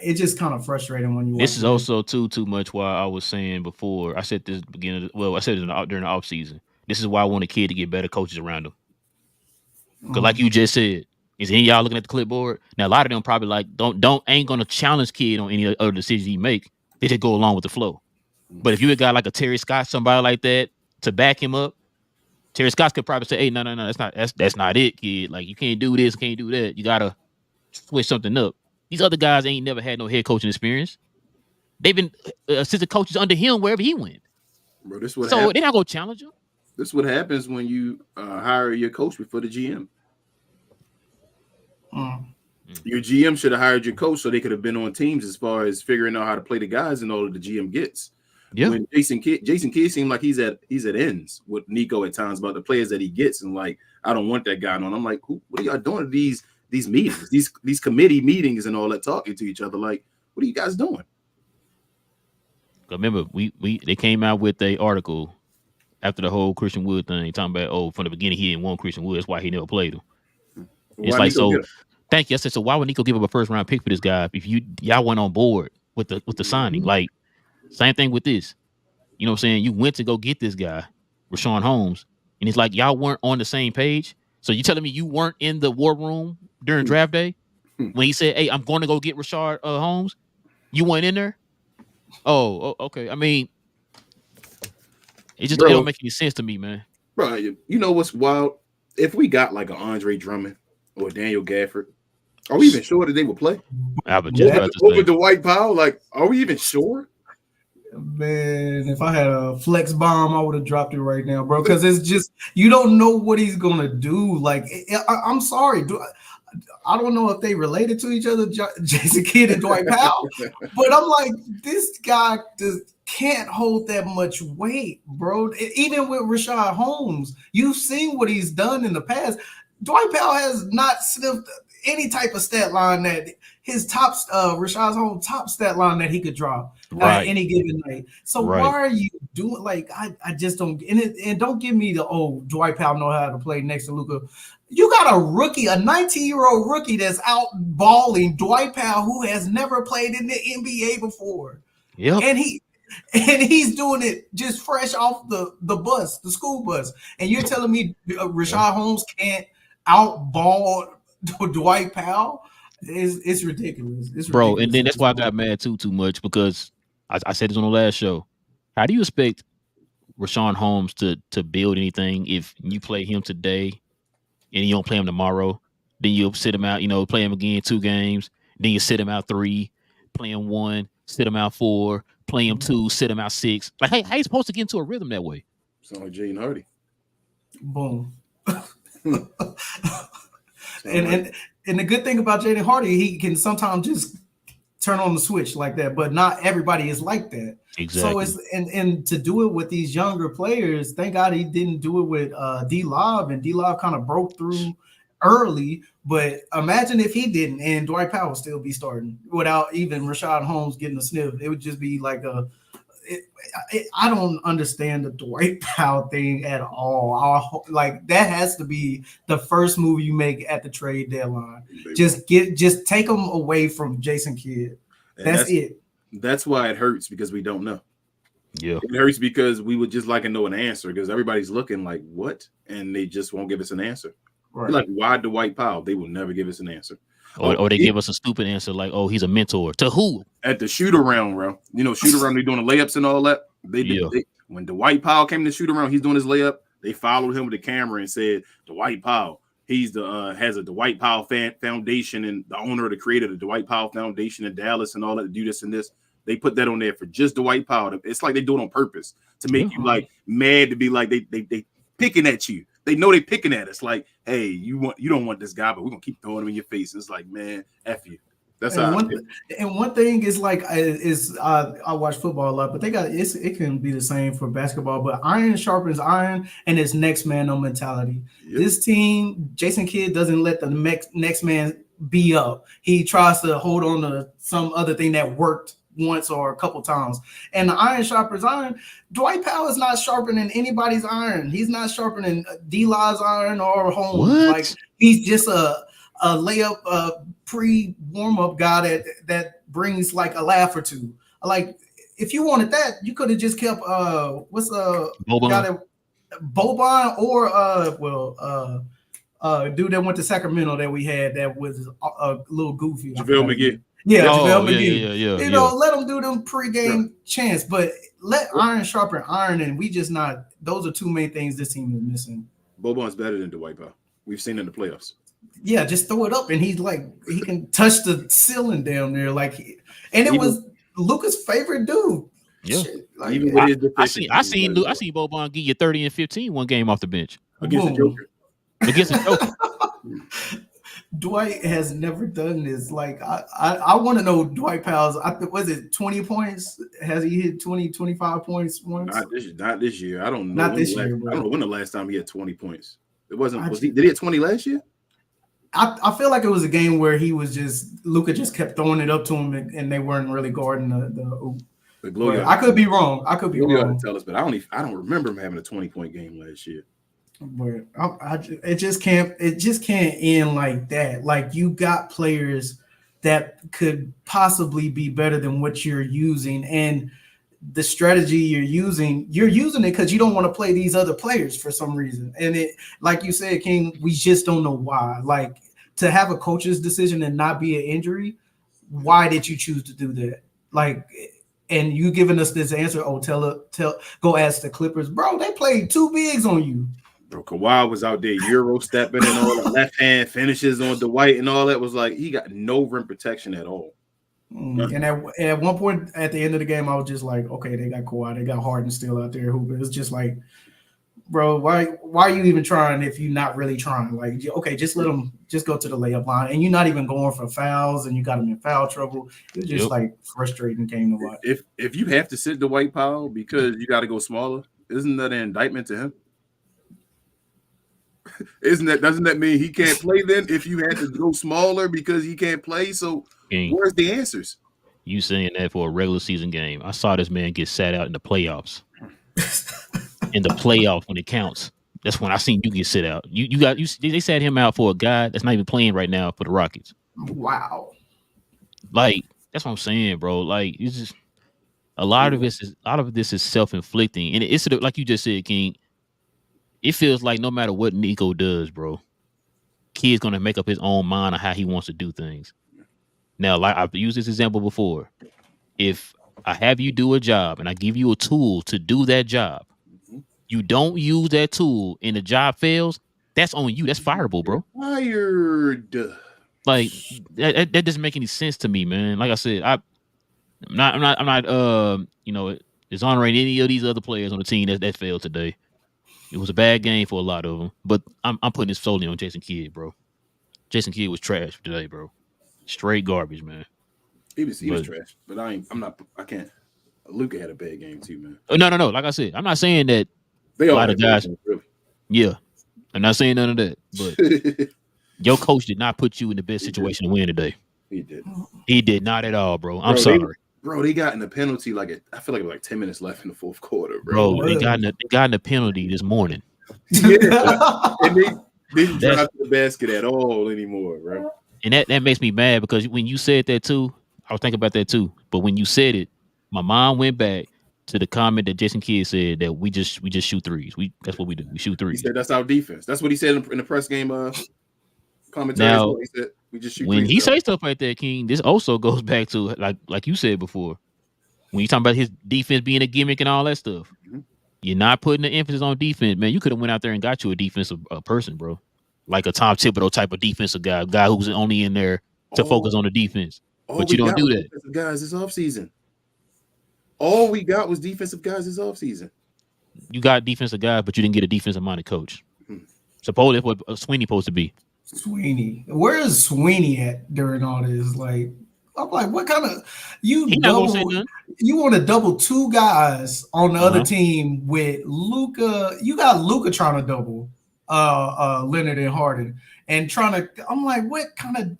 it's just kind of frustrating when you. This is also too much why I was saying before. I said this beginning. Well, I said it during the off season. This is why I want a kid to get better coaches around him. Because like you just said, is any of y'all looking at the clipboard? Now, a lot of them probably like ain't going to challenge kid on any other decisions he make. They just go along with the flow. But if you a guy like a Terry Scott, somebody like that, to back him up, Terry Scott could probably say, hey, no, that's not it, kid. Like, you can't do this, can't do that. You got to switch something up. These other guys ain't never had no head coaching experience. They've been assistant coaches under him wherever he went. Bro, this what so happens. They're not going to challenge him. This is what happens when you hire your coach before the GM. Your GM should have hired your coach so they could have been on teams as far as figuring out how to play the guys and all that the GM gets. Yeah. When Jason Kidd seemed like he's at ends with Nico at times about the players that he gets, and like, I don't want that guy on. I'm like, what are y'all doing at these meetings, these committee meetings and all that, talking to each other? Like, what are you guys doing? Remember, they came out with a article after the whole Christian Wood thing, talking about, from the beginning he didn't want Christian Wood, that's why he never played him. It's like, so thank you. I said, so why would Nico give up a first round pick for this guy if y'all went on board with the signing? Like, same thing with this. You know what I'm saying? You went to go get this guy, Rashawn Holmes, and it's like y'all weren't on the same page. So you telling me you weren't in the war room during draft day when he said, hey, I'm going to go get Rashard Holmes? You weren't in there? Oh, okay. I mean, it don't make any sense to me, man. Bro, you know what's wild? If we got like an Andre Drummond or Daniel Gafford, are we even sure that they would play? Over Dwight Powell? Like, are we even sure? Man, if I had a flex bomb, I would have dropped it right now, bro. Because it's just, you don't know what he's gonna do. Like, I'm sorry, I don't know if they related to each other, Jason Kidd and Dwight Powell, but I'm like, this guy can't hold that much weight, bro. Even with Rashad Holmes, you've seen what he's done in the past. Dwight Powell has not sniffed any type of stat line that his top Rashad Holmes top stat line that he could drop at any given night. So why are you doing, like, I just don't, and don't give me the Dwight Powell know how to play next to Luka. You got a rookie, a 19-year-old rookie that's out balling Dwight Powell, who has never played in the NBA before. Yeah, and he's doing it just fresh off the bus, the school bus. And you're telling me Rashad Holmes can't outball Dwight Powell? It's ridiculous. It's bro. Ridiculous. And then that's why I got mad too much, because I said this on the last show. How do you expect Rashawn Holmes to build anything if you play him today and you don't play him tomorrow? Then you'll sit him out, play him again 2 games. Then you sit him out 3, play him 1, sit him out 4, play him 2, sit him out 6. Like, hey, how you supposed to get into a rhythm that way? Sound like Jaden Hardy. Boom. And the good thing about Jaden Hardy, he can sometimes just turn on the switch like that, but not everybody is like that. Exactly. So and to do it with these younger players, thank God he didn't do it with D-Lob, and D-Lob kind of broke through early. But imagine if he didn't, and Dwight Powell would still be starting without even Rashad Holmes getting a sniff. It would just be like I don't understand the Dwight Powell thing at all. Like that has to be the first move you make at the trade deadline. Just take them away from Jason Kidd. That's it. That's why it hurts, because we don't know. Yeah, it hurts because we would just like to know an answer, because everybody's looking like what, and they just won't give us an answer. Right. Like, why Dwight Powell? They will never give us an answer. Or they give us a stupid answer like, "Oh, he's a mentor to who?" At the shoot around, bro. Shoot around. They doing the layups and all that. When Dwight Powell came to shoot around, he's doing his layup. They followed him with the camera and said, "Dwight Powell. He's the has a Dwight Powell foundation, and the owner of the creator of the Dwight Powell Foundation in Dallas and all that, to do this and this." They put that on there for just Dwight Powell. It's like they do it on purpose to make you like mad, to be like they picking at you. They know they picking at us. Like, hey, you don't want this guy, but we're gonna keep throwing him in your face. It's like, man, F you. That's how. One thing is like I watch football a lot, but it can be the same for basketball. But iron sharpens iron, and it's next man no mentality. Yep. This team, Jason Kidd doesn't let the next man be up. He tries to hold on to some other thing that worked once or a couple times, and the iron sharpens iron. Dwight Powell is not sharpening anybody's iron. He's not sharpening D-Law's iron or Holmes. Like, he's just a layup pre warm-up guy that brings like a laugh or two. Like, if you wanted that, you could have just kept what's Boban or dude that went to Sacramento that we had that was a little goofy. JaVale McGee. Yeah, JaVale McGee. Yeah. Let them do them pregame chants, but let iron sharpen iron, and we just not. Those are two main things this team is missing. Boban's better than Dwight Powell. We've seen in the playoffs. Yeah, just throw it up, and he's like, he can touch the ceiling down there, and it was Luka's favorite dude. Yeah, like, I seen Boban give you 30 and 15 one game off the bench against the Joker. Against the Joker. Dwight has never done this. Like, I want to know Dwight Powell's. Was it 20 points? Has he hit 20, 25 points once? Not this year. I don't know. Not this year. I don't know when the last time he had 20 points. It wasn't. Did he have 20 last year? I feel like it was a game where Luka just kept throwing it up to him, and they weren't really guarding the I could be wrong. Tell us, but I don't remember him having a 20-point game last year. But it just can't end like that. Like, you got players that could possibly be better than what you're using, and the strategy you're using it because you don't want to play these other players for some reason. And it, like you said, King, we just don't know why. Like, to have a coach's decision and not be an injury, why did you choose to do that? Like, and you giving us this answer? Oh, go ask the Clippers, bro. They played two bigs on you. Bro, Kawhi was out there Euro stepping and all the left hand finishes on Dwight and all that. Was like, he got no rim protection at all. And at one point at the end of the game, I was just like, okay, they got Kawhi, they got Harden still out there hooping. It's just like, bro, why are you even trying if you're not really trying? Like, okay, just let them just go to the layup line, and you're not even going for fouls, and you got them in foul trouble. It's just like frustrating game to watch. If you have to sit Dwight Powell because you got to go smaller, isn't that an indictment to him? Doesn't that mean he can't play then if you had to go smaller because he can't play? So where's the answers? You saying that for a regular season game? I saw this man get sat out in the playoffs. In the playoffs, when it counts, that's when I seen you get sit out. They sat him out for a guy that's not even playing right now for the Rockets. Wow. Like, that's what I'm saying, bro. Like, it's just a lot of this is self-inflicting, and it's like you just said, King. It feels like no matter what Nico does, bro, Kid's gonna make up his own mind on how he wants to do things. Now, like I've used this example before, if I have you do a job and I give you a tool to do that job, you don't use that tool and the job fails, that's on you. That's fireable, bro. Fired. Like that doesn't make any sense to me, man. Like I said, I'm not exonerating any of these other players on the team that failed today. It was a bad game for a lot of them, but I'm putting this solely on Jason Kidd, bro. Jason Kidd was trash today, bro. Straight garbage, man. He was trash, but I can't. Luka had a bad game too, man. No. Like I said, I'm not saying that they a all lot of guys. Really. Yeah, I'm not saying none of that, but your coach did not put you in the best situation to win today. He did. He did not at all, bro. I'm sorry. Bro, they got in the penalty I feel like it was like 10 minutes left in the fourth quarter, bro. Bro, they got in the penalty this morning. Yeah, and they didn't That's- drive to the basket at all anymore, bro. And that makes me mad because when you said that too, I was thinking about that too. But when you said it, my mind went back to the comment that Jason Kidd said that we just shoot threes. That's what we do. We shoot He threes. said that's our defense. That's what he said in the press game commentary. Now, He said we just shoot when threes. he say stuff like that, King, this also goes back to like you said before. When you talking about his defense being a gimmick and all that stuff, you're not putting the emphasis on defense, man. You could have went out there and got you a defensive person, bro. Like a Tom Thibodeau type of defensive guy who's only in there to focus on the defense. But you don't do that. Defensive guys this offseason. All we got was defensive guys this offseason. You got defensive guys, but you didn't get a defensive-minded coach. Supposedly that's what Sweeney supposed to be. Sweeney. Where is Sweeney at during all this? Like, I'm like, what kind of you want to double two guys on the other team with Luka? You got Luka trying to double Leonard and Harden and trying to. I'm like, what kind of?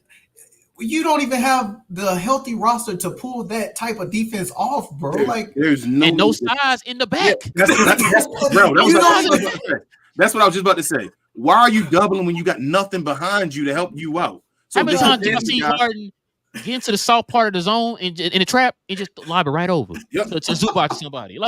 You don't even have the healthy roster to pull that type of defense off, bro. There's no size in the back. Yeah, that's what I was just about to say. Why are you doubling when you got nothing behind you to help you out? So how many times did I see Harden get into the soft part of the zone and in the trap and just lob it right over to Zubac somebody?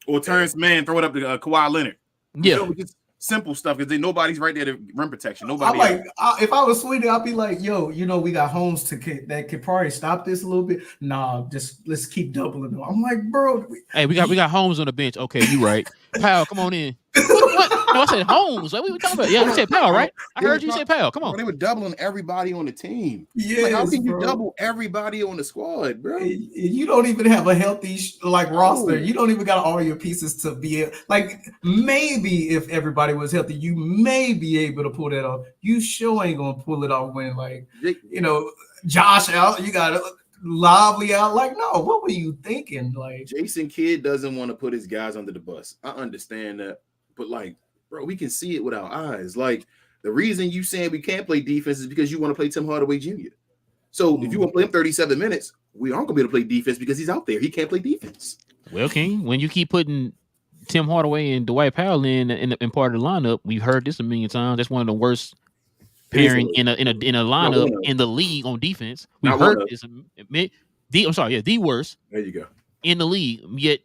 Or Terrence Mann throw it up to Kawhi Leonard. Yeah. Just simple stuff because nobody's right there to rim protection. Nobody. If I was Sweeney, I'd be like, yo, we got Holmes that could probably stop this a little bit. Nah, just let's keep doubling them. I'm like, bro. Hey, we got Holmes on the bench. Okay, you right. Powell, come on in. What? No, I said Holmes. What we talking about? Yeah, you said Powell, right? I heard you say Powell. Come on. They were doubling everybody on the team. Yeah, how can you double everybody on the squad, bro? You don't even have a healthy roster. You don't even got all your pieces to be maybe if everybody was healthy, you may be able to pull that off. You sure ain't gonna pull it off when Josh out. You got Lively out. No, what were you thinking? Jason Kidd doesn't want to put his guys under the bus. I understand that, but bro, we can see it with our eyes. The reason you saying we can't play defense is because you want to play Tim Hardaway Jr. So if you want to play him 37 minutes, we aren't gonna be able to play defense because he's out there. He can't play defense. Well, King, when you keep putting Tim Hardaway and Dwight Powell in part of the lineup, we've heard this a million times. That's one of the worst pairing in a lineup in the league on defense. We've heard this. The worst. There you go. In the league, yet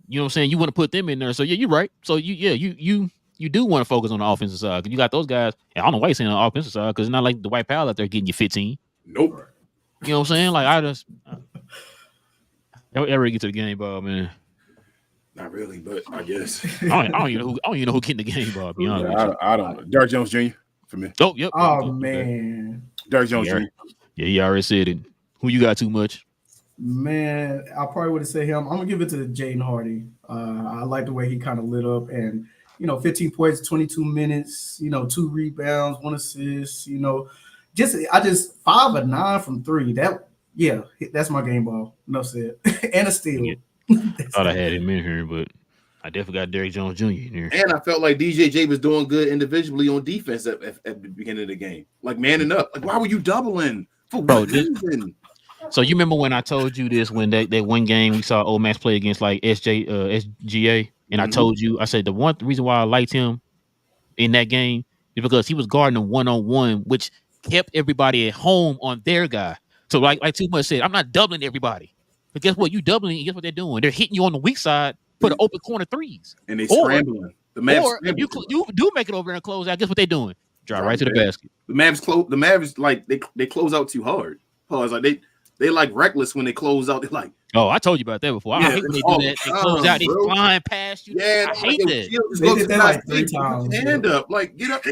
you know what I'm saying. You want to put them in there, so yeah, you're right. So you do want to focus on the offensive side because you got those guys. And I don't know why you're saying on the offensive side because it's not like the Dwight Powell out there getting you 15. Nope. You know what I'm saying? I just ever get to the game ball, man. Not really, but I guess I don't even know who getting the game ball. Be honest with you. I don't know. Derrick Jones Jr. for me. Oh, yep. Oh man, Derrick Jones Jr. Yeah, he already said it. Who you got too much? Man, I probably would have said him. I'm gonna give it to Jaden Hardy. I like the way he kind of lit up and 15 points, 22 minutes, 2 rebounds, 1 assist, I just 5 of 9 from 3. That's my game ball. No said. And a steal. Yeah. Thought I had him in here, but I definitely got Derrick Jones Jr. in here. And I felt like DJJ was doing good individually on defense at the beginning of the game. Manning up. Why were you doubling? For what reason? So you remember when I told you this when that one game we saw Old Max play against SGA, and I told you, I said the reason why I liked him in that game is because he was guarding him 1-on-1, which kept everybody at home on their guy. So like Too Much said, I'm not doubling everybody. But guess what? You doubling, guess what they're doing? They're hitting you on the weak side, put an open corner threes. And they scrambling. The Mavs or if you do make it over and close out, guess what they're doing? Drive right to the basket. The Mavs they close out too hard. They reckless when they close out. They're like, oh, I told you about that before. I hate when they do that. They close out, they flying past you. Yeah, I hate that. They did that 3 times. Hand up, get up.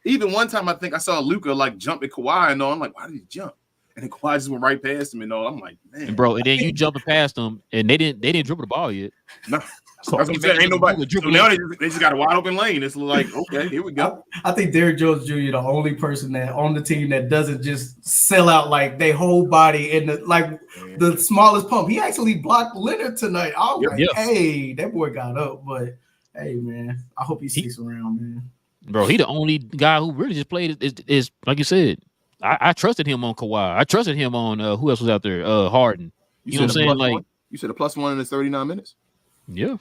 Even one time, I think I saw Luka jump at Kawhi, and I'm like, why did he jump? And then Kawhi just went right past him, and I'm like, man, and bro. And then you jumping past them, and they didn't dribble the ball yet. No. So that's what I'm saying. Ain't nobody. So now they just got a wide open lane. It's like, okay, here we go. I think Derrick Jones Jr. the only person that on the team that doesn't just sell out they whole body in the smallest pump. He actually blocked Leonard tonight. I was hey, that boy got up. But hey, man, I hope he sticks around, man. Bro, he the only guy who really just played is like you said. I trusted him on Kawhi. I trusted him on who else was out there? Harden. You know what I'm saying? Like, you said a +1 in the 39 minutes. Yeah.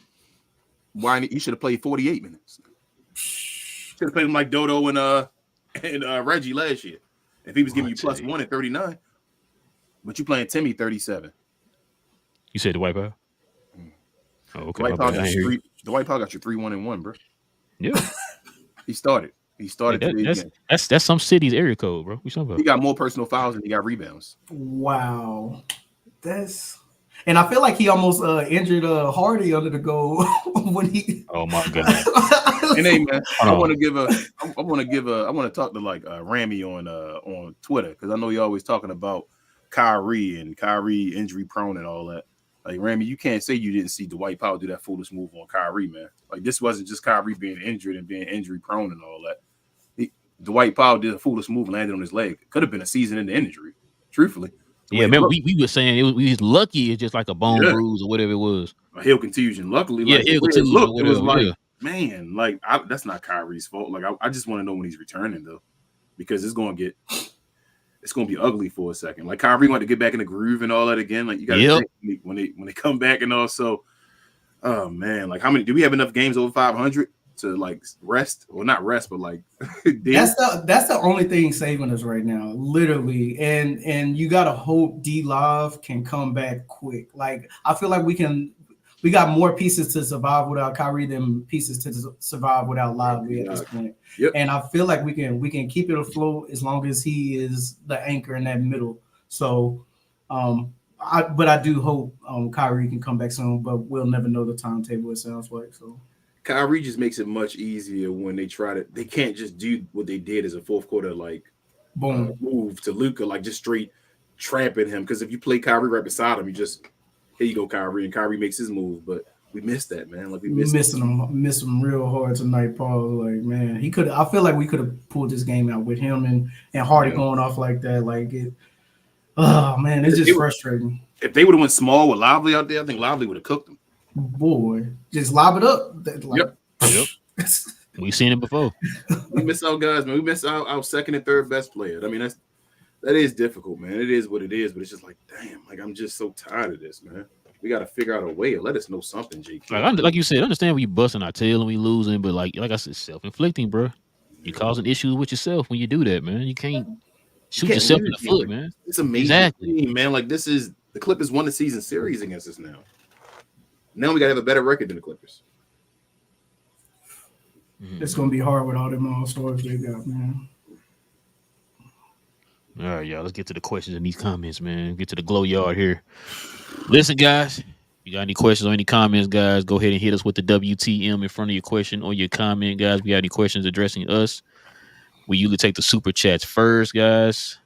Why you should have played 48 minutes? Should have played him like Dodo and Reggie last year. If he was giving you +1 at 39, but you playing Timmy 37. You said the White Powell? Oh, okay. The White Powell got you 3-1-1, bro. Yeah. He started today's game. That's some city's area code, bro. He got more personal fouls than he got rebounds. Wow. And I feel like he almost injured Hardy under the goal when he. Oh my god! And hey man, I want to talk to like Ramy on Twitter because I know you're always talking about Kyrie injury prone and all that. Like Ramy, you can't say you didn't see Dwight Powell do that foolish move on Kyrie, man. Like this wasn't just Kyrie being injured and being injury prone and all that. Dwight Powell did a foolish move, landed on his leg. Could have been a season in the injury, truthfully. Yeah, remember we were saying we was lucky. It's just like a bone bruise or whatever it was. A heel contusion. Luckily, heel contusion. It was like, man, like that's not Kyrie's fault. Like I just want to know when he's returning though, because it's gonna be ugly for a second. Like Kyrie want to get back in the groove and all that again. Like you got to think when they come back and also, oh man, like how many do we have enough games over 500 to like rest? Well, not rest, but like that's the only thing saving us right now, literally. And you gotta hope D-Love can come back quick. Like I feel like we got more pieces to survive without Kyrie than pieces to survive without Lively at this point. Yep. And I feel like we can keep it afloat as long as he is the anchor in that middle. So I do hope Kyrie can come back soon, but we'll never know the timetable, it sounds like. So Kyrie just makes it much easier when they can't just do what they did as a fourth quarter, like move to Luka, like just straight trapping him. Because if you play Kyrie right beside him, you just, here you go, Kyrie, and Kyrie makes his move. But we missed that, man. Like we missed him real hard tonight, Paul. Like, man, I feel like we could have pulled this game out with him and Hardy going off like that. Like it. Oh man, it's just frustrating. If they would have went small with Lively out there, I think Lively would have cooked them. Boy, just lob it up. Yep. We've seen it before. We miss out, guys, man. We miss out our second and third best player. I mean, that is difficult, man. It is what it is, but it's just like, damn, like I'm just so tired of this, man. We got to figure out a way to let us know something, JK. Like you said, I understand we busting our tail and we losing, but like I said, self-inflicting, bro. You're causing issues with yourself when you do that, man. You can't shoot yourself in the foot, man. It's amazing, team, man. Like the Clippers won the season series against us now. Now we got to have a better record than the Clippers. It's going to be hard with all them all-stars they got, man. All right, y'all. Let's get to the questions in these comments, man. Get to the glow yard here. Listen, guys. If you got any questions or any comments, guys, go ahead and hit us with the WTM in front of your question or your comment, guys. If you got any questions addressing us, we usually take the super chats first, guys,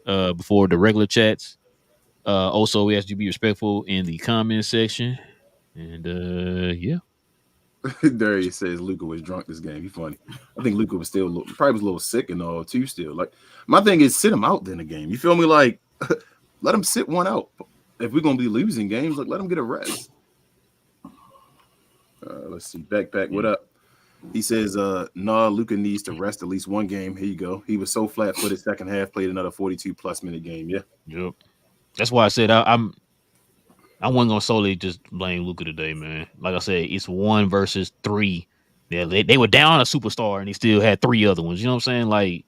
before the regular chats. Also, we ask you to be respectful in the comment section. And, yeah. Darius says Luka was drunk this game. He's funny. I think Luka was probably was a little sick and all too still. Like my thing is sit him out then a game. You feel me? Like let him sit one out. If we're gonna be losing games, like let him get a rest. Let's see. Backpack, what up? He says, Luka needs to rest at least one game. Here you go. He was so flat-footed second half, played another 42+ minute game. Yeah. Yep. That's why I said I wasn't gonna solely just blame Luka today, man. Like I said, it's 1 versus 3. Yeah, they were down a superstar and he still had 3 other ones. You know what I'm saying? Like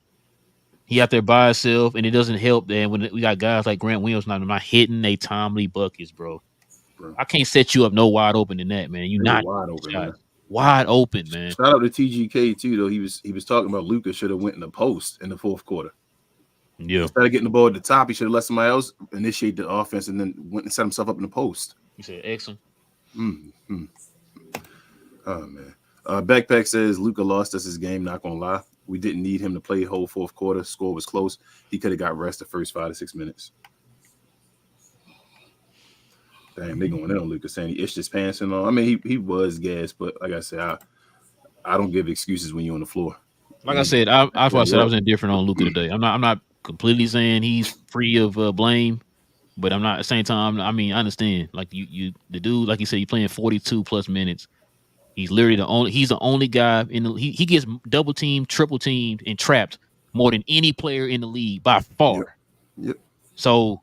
he out there by himself, and it doesn't help that when we got guys like Grant Williams not hitting they timely buckets, bro. I can't set you up no wide open than that, man. You're not wide open, man. Wide open, man. Shout out to TGK too, though. He was talking about Luka should have went in the post in the fourth quarter. Yeah. Instead of getting the ball at the top, he should have let somebody else initiate the offense and then went and set himself up in the post. You said excellent. Mm-hmm. Oh man. Backpack says Luka lost us his game. Not gonna lie, we didn't need him to play the whole fourth quarter. Score was close. He could have got rest the first 5 to 6 minutes. Damn, they going in on Luka saying he itched his pants and all. I mean, he was gassed, but like I said, I don't give excuses when you're on the floor. Like I said, I was indifferent on Luka today. I'm not completely saying he's free of blame, but I'm not at the same time. I mean, I understand. Like the dude, like you said, he's playing 42+ minutes. He's literally the only guy in the he gets double teamed, triple teamed, and trapped more than any player in the league by far. Yep. So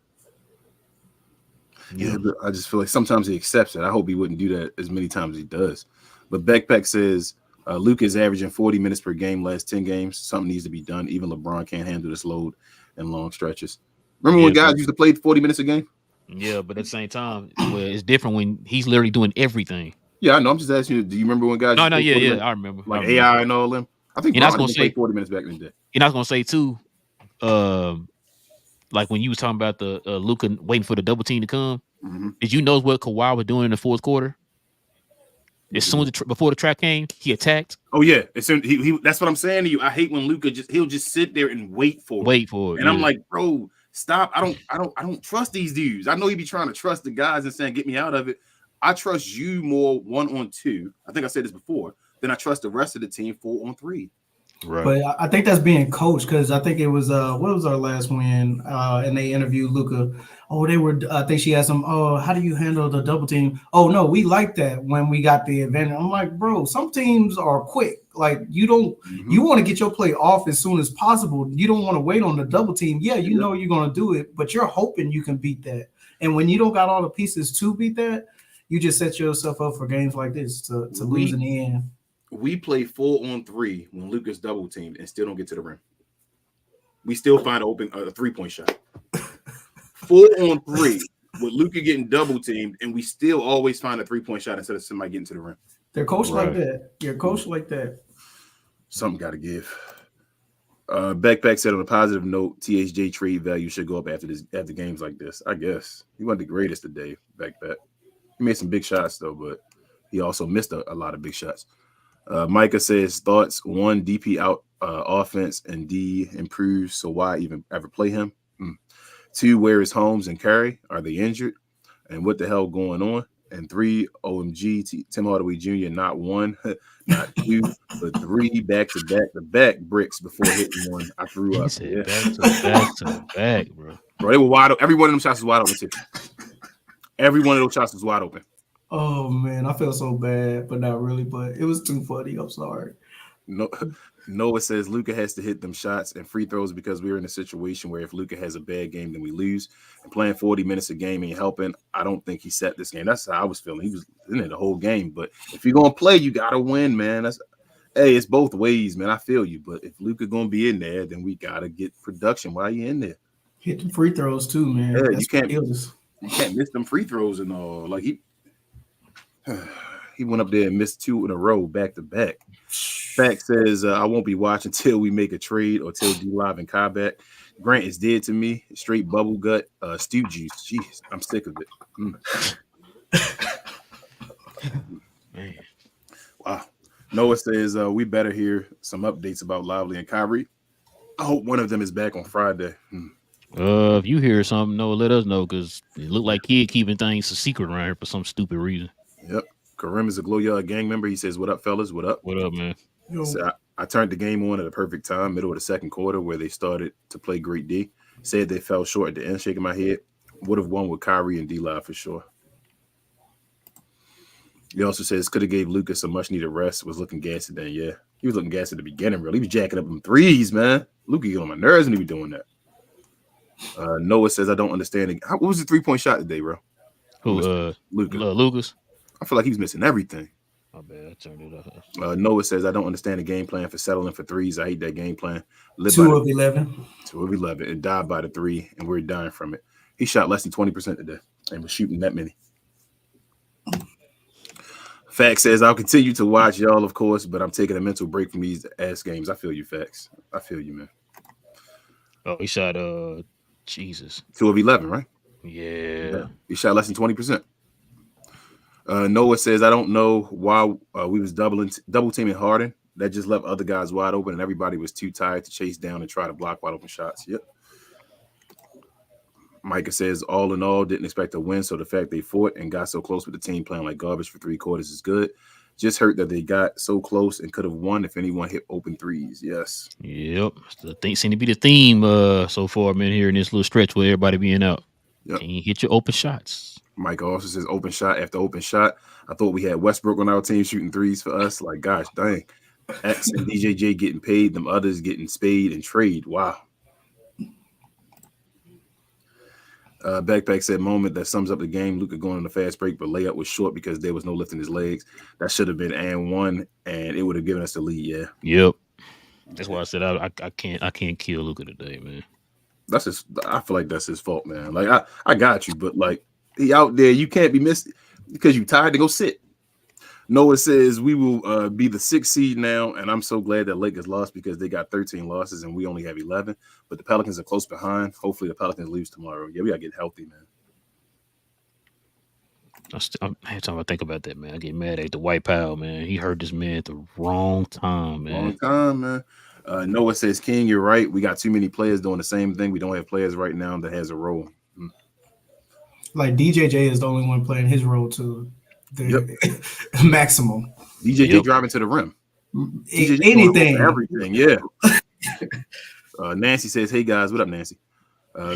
Yeah, but I just feel like sometimes he accepts it. I hope he wouldn't do that as many times as he does. But Backpack says Luke is averaging 40 minutes per game last 10 games. Something needs to be done. Even LeBron can't handle this load in long stretches. Remember when guys used to play 40 minutes a game? Yeah, but at the same time, it's different when he's literally doing everything. Yeah, I know. I'm just asking you, do you remember when guys No, used to play 40 minutes? I remember. Like AI and all them? I think Bron didn't play 40 minutes back in the day. And I was going to say, too, like when you was talking about the Luka waiting for the double team to come, did you know what Kawhi was doing in the fourth quarter? As soon as before the track came, he attacked. Oh yeah, that's what I'm saying to you. I hate when Luka he'll just sit there and wait for it. And I'm like, bro, stop. I don't trust these dudes. I know he be trying to trust the guys and saying, get me out of it. I trust you more 1-on-2. I think I said this before. Than I trust the rest of the team 4-on-3. Right. But I think that's being coached because I think it was what was our last win? And they interviewed Luka. Oh, they were. I think she asked him, "Oh, how do you handle the double team?" Oh no, we like that when we got the advantage. I'm like, bro, some teams are quick. Like you don't. You want to get your play off as soon as possible. You don't want to wait on the double team. Yeah, you know you're gonna do it, but you're hoping you can beat that. And when you don't got all the pieces to beat that, you just set yourself up for games like this to lose in the end. We play 4-on-3 when Luka's double teamed and still don't get to the rim. We still find a 3-point shot. 4-on-3 with Luka getting double teamed, and we still always find a 3-point shot instead of somebody getting to the rim. They're coached like that. You're coached like that. Something got to give. Backpack said on a positive note, THJ trade value should go up after games like this. I guess he wasn't the greatest today. Backpack. He made some big shots though, but he also missed a lot of big shots. Micah says thoughts: 1, DP out offense, and D improves. So why even ever play him? 2, where is Holmes and Curry? Are they injured? And what the hell going on? And 3, OMG, Tim Hardaway Jr. Not 1, not 2, but 3 back-to-back bricks before hitting one. I threw up. Yeah. Back to back, bro. Bro, they were wide open. Every one of them shots was wide open too. Every one of those shots was wide open. Oh man, I feel so bad, but not really. But it was too funny. I'm sorry. Noah says Luka has to hit them shots and free throws because we're in a situation where if Luka has a bad game, then we lose. And playing 40 minutes a game ain't helping. I don't think he set this game. That's how I was feeling. He was in it the whole game. But if you're gonna play, you gotta win, man. It's both ways, man. I feel you. But if Luka gonna be in there, then we gotta get production while you're in there. Hit the free throws too, man. Yeah, you can't miss them free throws and all. Like he went up there and missed 2 in a row back to back. Fact says I won't be watching till we make a trade or till D-Live and Kai back. Grant is dead to me. Straight bubble gut, stew juice. Jeez, I'm sick of it. Man. Wow. Noah says we better hear some updates about Lively and Kyrie. I hope one of them is back on Friday. If you hear something, Noah, let us know because it looked like kid keeping things a secret around here for some stupid reason. Yep. Karim is a Glow Yard gang member. He says, "What up, fellas? What up? What up, man?" So I turned the game on at a perfect time, middle of the second quarter, where they started to play great D. Said they fell short at the end, shaking my head. Would have won with Kyrie and D-Live for sure. He also says could have gave Lucas a much needed rest. Was looking gassy then. Yeah, he was looking gassy at the beginning. Really, he was jacking up them threes, man. Luka get on my nerves when he be doing that. Noah says I don't understand it. What was the 3-point shot today, bro? Who? Lucas. I feel like he's missing everything. My bad, I turned it up. Noah says I don't understand the game plan for settling for threes. I hate that game plan. 2 of 11. 2 of 11 and died by the 3, and we're dying from it. He shot less than 20% today and was shooting that many. Fax says I'll continue to watch y'all, of course, but I'm taking a mental break from these ass games. I feel you, Fax. I feel you, man. Oh, he shot Jesus. 2 of 11, right? Yeah. He shot less than 20%. Noah says I don't know why we was double teaming Harden. That just left other guys wide open, and everybody was too tired to chase down and try to block wide open shots. Yep. Micah says all in all, didn't expect to win, so the fact they fought and got so close with the team playing like garbage for 3 quarters is good. Just hurt that they got so close and could have won if anyone hit open threes. Yes. Yep. The thing seemed to be the theme so far, man, here in this little stretch with everybody being out. Yep. Can you hit your open shots? Mike also says open shot after open shot. I thought we had Westbrook on our team shooting threes for us. Like, gosh, dang. X and DJJ getting paid, them others getting spade and trade. Wow. Backpack said moment that sums up the game. Luka going on the fast break, but layup was short because there was no lifting his legs. That should have been and one, and it would have given us the lead. Yeah. Yep. That's why I said I can't kill Luka today, man. That's his. I feel like that's his fault, man. Like I got you, but like he out there, you can't be missed because you tired to go sit. Noah says we will be the 6th seed now, and I'm so glad that Lakers lost because they got 13 losses and we only have 11. But the Pelicans are close behind. Hopefully, the Pelicans lose tomorrow. Yeah, we gotta get healthy, man. Every time I think about that, man, I get mad at the White Powell, man. He hurt this man at the wrong time, man. Wrong time, man. Noah says, King, you're right. We got too many players doing the same thing. We don't have players right now that has a role. Like DJJ is the only one playing his role to the maximum. DJJ driving to the rim. Anything. Everything, yeah. Nancy says, hey, guys. What up, Nancy?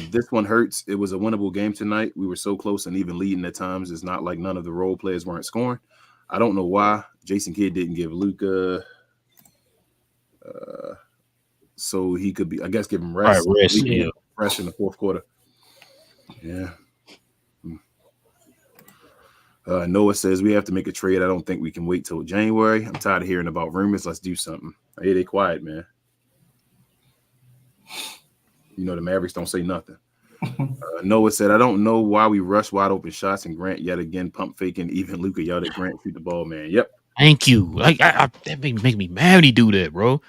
This one hurts. It was a winnable game tonight. We were so close and even leading at times. It's not like none of the role players weren't scoring. I don't know why Jason Kidd didn't give Luka so he could be, I guess, give him rest. Right, rest in the fourth quarter. Yeah. Noah says we have to make a trade. I don't think we can wait till January. I'm tired of hearing about rumors. Let's do something. Hey, they quiet, man. You know, the Mavericks don't say nothing. Noah said, I don't know why we rush wide open shots and Grant yet again pump faking. Even Luka yelled at Grant, shoot the ball, man. Yep. Thank you. Like that make me mad when he do that, bro.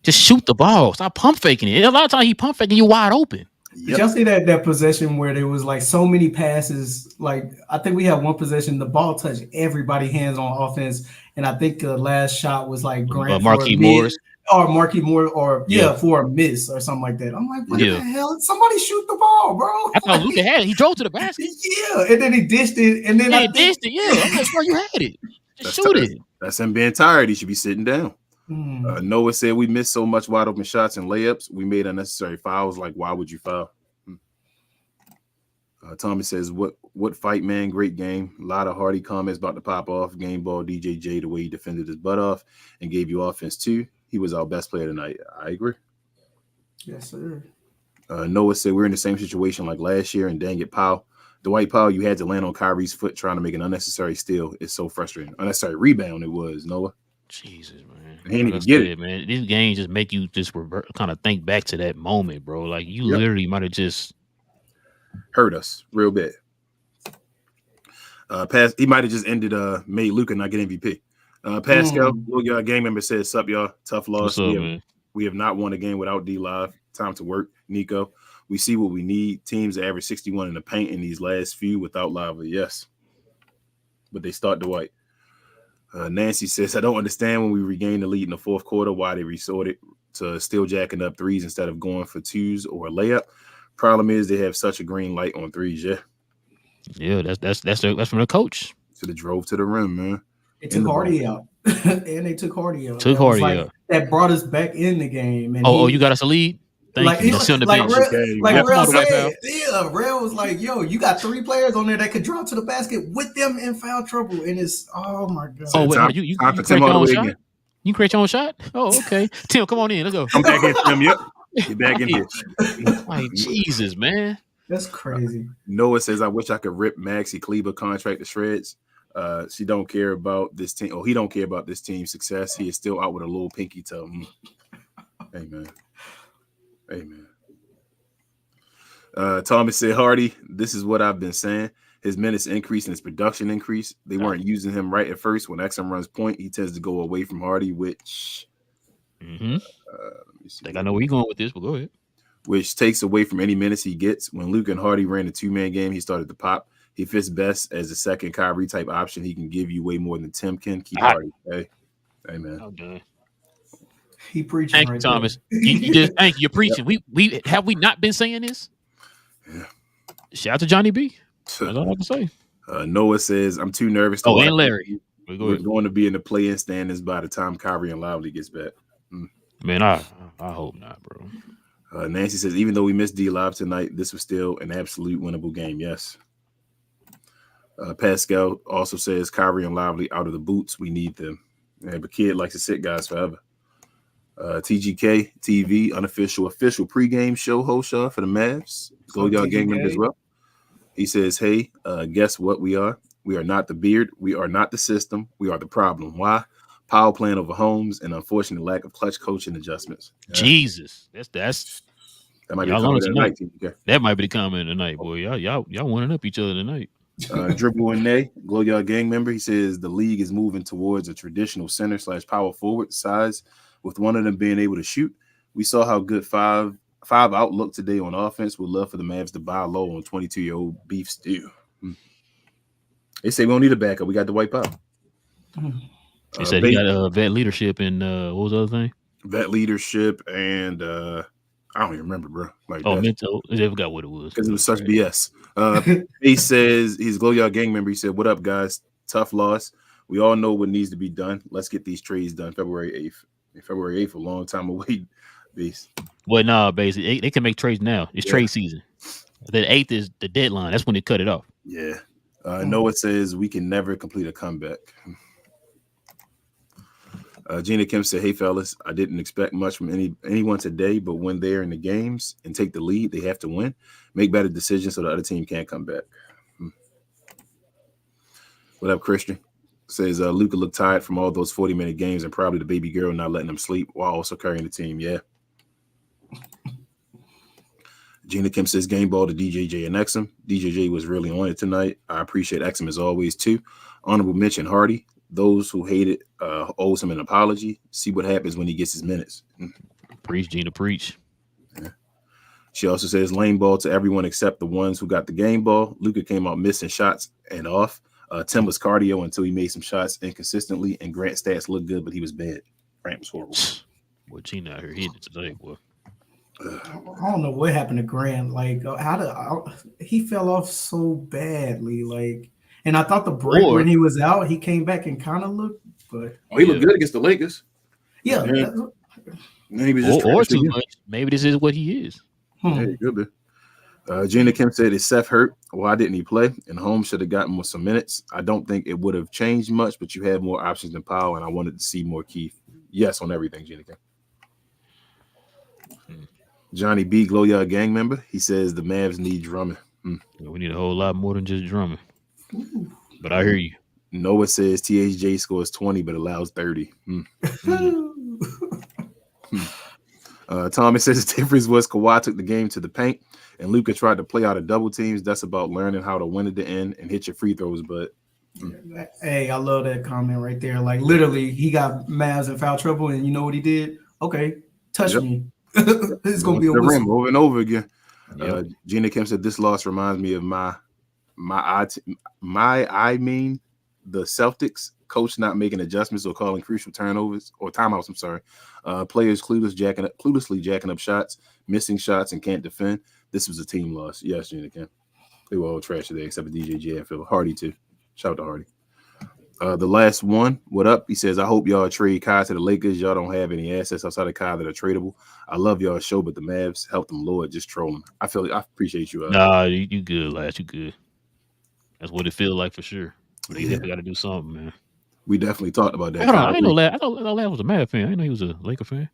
Just shoot the ball. Stop pump faking it. A lot of times he pump faking you wide open. Yep. Did y'all see that possession where there was like so many passes? Like I think we had one possession, the ball touched everybody hands on offense, and I think the last shot was like Grant Marquise Morris. Or Marquise Moore, or for a miss or something like that. I'm like, what the hell? Somebody shoot the ball, bro. I thought Luka had it. He drove to the basket. Yeah, and then he dished it, and then he dished it. Yeah, I'm like, bro, you had it. Just shoot it. That's him being tired. He should be sitting down. Noah said we missed so much wide open shots and layups. We made unnecessary fouls. Like, why would you foul? Tommy says, what fight, man? Great game. A lot of hearty comments about to pop off. Game ball, DJJ, the way he defended his butt off and gave you offense too. He was our best player tonight. I agree. Yes, sir. Noah said we're in the same situation like last year, and dang it, Powell. Dwight Powell, you had to land on Kyrie's foot trying to make an unnecessary steal. It's so frustrating. Unnecessary rebound it was, Noah. Jesus, man. He didn't even get it, man. These games just make you just kind of think back to that moment, bro. Like you literally might have just hurt us real bad. He might have just made Luka not get MVP. Pascal, little gang member says, sup, y'all. Tough loss. We have not won a game without D-Live. Time to work, Nico. We see what we need. Teams average 61 in the paint in these last few without Lively. Yes. But they start Dwight. Nancy says, I don't understand when we regain the lead in the fourth quarter why they resorted to still jacking up threes instead of going for twos or a layup. Problem is they have such a green light on threes, Yeah, that's from the coach. So they drove to the rim, man. They took Hardy out. And they took Hardy out. That brought us back in the game. And you got us a lead? Thank you. Rel was like, yo, you got 3 players on there that could drop to the basket with them in foul trouble. And it's, oh my God. Oh, wait, you create your own shot? You create your own shot? Oh, okay. Tim, come on in. Let's go. Come back in, Tim. Yep. Get back in here. Like, Jesus, man. That's crazy. Noah says, I wish I could rip Maxi Kleber contract to shreds. She don't care about this team. He don't care about this team's success. He is still out with a little pinky toe. Amen. Thomas said, Hardy, this is what I've been saying. His minutes increase and his production increase. They weren't using him right at first. When XM runs point, he tends to go away from Hardy, which let me see. I think I know where you're going with this, but go ahead. Which takes away from any minutes he gets. When Luke and Hardy ran a 2-man game, he started to pop. He fits best as a second Kyrie type option. He can give you way more than Tim can. Keep Hardy. Hey, man. Okay. He preaching. Thank you, Thomas. Thank you. You're preaching. We have we not been saying this? Yeah. Shout out to Johnny B. That's all I have to say. Noah says, I'm too nervous to and Larry. We're going to be in the play-in standings by the time Kyrie and Lively gets back. Man, I hope not, bro. Nancy says, even though we missed D-Live tonight, this was still an absolute winnable game. Yes. Pascal also says, Kyrie and Lively out of the boots. We need them. Yeah, but Kid likes to sit guys forever. TGK TV, official pregame show host for the Mavs. Go y'all gang members as well. He says, hey, guess what we are? We are not the beard. We are not the system. We are the problem. Why? Power playing over homes and unfortunate lack of clutch coaching adjustments. Jesus, that's that might be y'all the on comment it of the tonight. night. Okay. That might be the comment tonight, boy. Y'all winning up each other tonight. Dribble and Nay, Glow Yard gang member. He says the league is moving towards a traditional center / power forward size, with one of them being able to shoot. We saw how good five out looked today on offense. Would love for the Mavs to buy low on 22-year-old beef stew. They say we don't need a backup. We got to wipe out. He said he got vet leadership and what was the other thing? Vet leadership and I don't even remember, bro. Like mental. I forgot what it was because it was such BS. He says he's a Glow Yard gang member. He said, "What up, guys? Tough loss. We all know what needs to be done. Let's get these trades done. February 8th. February 8th, a long time away. Beast. Well, nah, basically they can make trades now. It's trade season. The 8th is the deadline. That's when they cut it off. Yeah. Noah says we can never complete a comeback. Gina Kim said, hey, fellas, I didn't expect much from anyone today, but when they're in the games and take the lead, they have to win. Make better decisions so the other team can't come back. What up, Christian? Says Luka looked tired from all those 40-minute games and probably the baby girl not letting him sleep while also carrying the team. Yeah. Gina Kim says game ball to DJJ and Exum. DJJ was really on it tonight. I appreciate Exum as always, too. Honorable mention Hardy. Those who hate it owes him an apology. See what happens when he gets his minutes. Preach, Gina, preach. Yeah. She also says lane ball to everyone except the ones who got the game ball. Luka came out missing shots and off. Tim was cardio until he made some shots inconsistently, and Grant stats looked good, but he was bad. Grant was horrible. Well, Gina out here hitting it today, boy. I don't know what happened to Grant. Like, he fell off so badly. Like, and I thought the break when he was out, he came back and kind of looked, but he looked good against the Lakers. Yeah, and he was just or too much. Maybe this is what he is. Yeah, good bit. Gina Kim said, is Seth hurt? Why didn't he play? And Holmes should have gotten some minutes. I don't think it would have changed much, but you had more options than Powell, and I wanted to see more Keith. Yes, on everything, Gina Kim. Johnny B, Glow Yard gang member. He says the Mavs need drumming. We need a whole lot more than just drumming. But I hear you. Noah says THJ scores 20 but allows 30. Thomas says the difference was Kawhi took the game to the paint and Luka tried to play out of double teams. That's about learning how to win at the end and hit your free throws. But hey, I love that comment right there. Like literally, he got Mavs in foul trouble, and you know what he did? Okay, touch me. It's gonna be a whistle over and over again. Gina Kim said this loss reminds me of the Celtics coach not making adjustments or calling crucial turnovers or timeouts. I'm sorry. Players cluelessly jacking up shots, missing shots, and can't defend. This was a team loss. Yes, Gina Kim. They were all trash today except for DJJ and Phil Hardy too. Shout out to Hardy. The last one, what up? He says, I hope y'all trade Kai to the Lakers. Y'all don't have any assets outside of Kai that are tradable. I love y'all show, but the Mavs help them Lord just trolling. I appreciate you. Nah, you good, lads. You good. That's what it feels like for sure. They definitely got to do something, man. We definitely talked about that. I didn't know Lad. I thought Lad was a Mavs fan. I didn't know he was a Laker fan.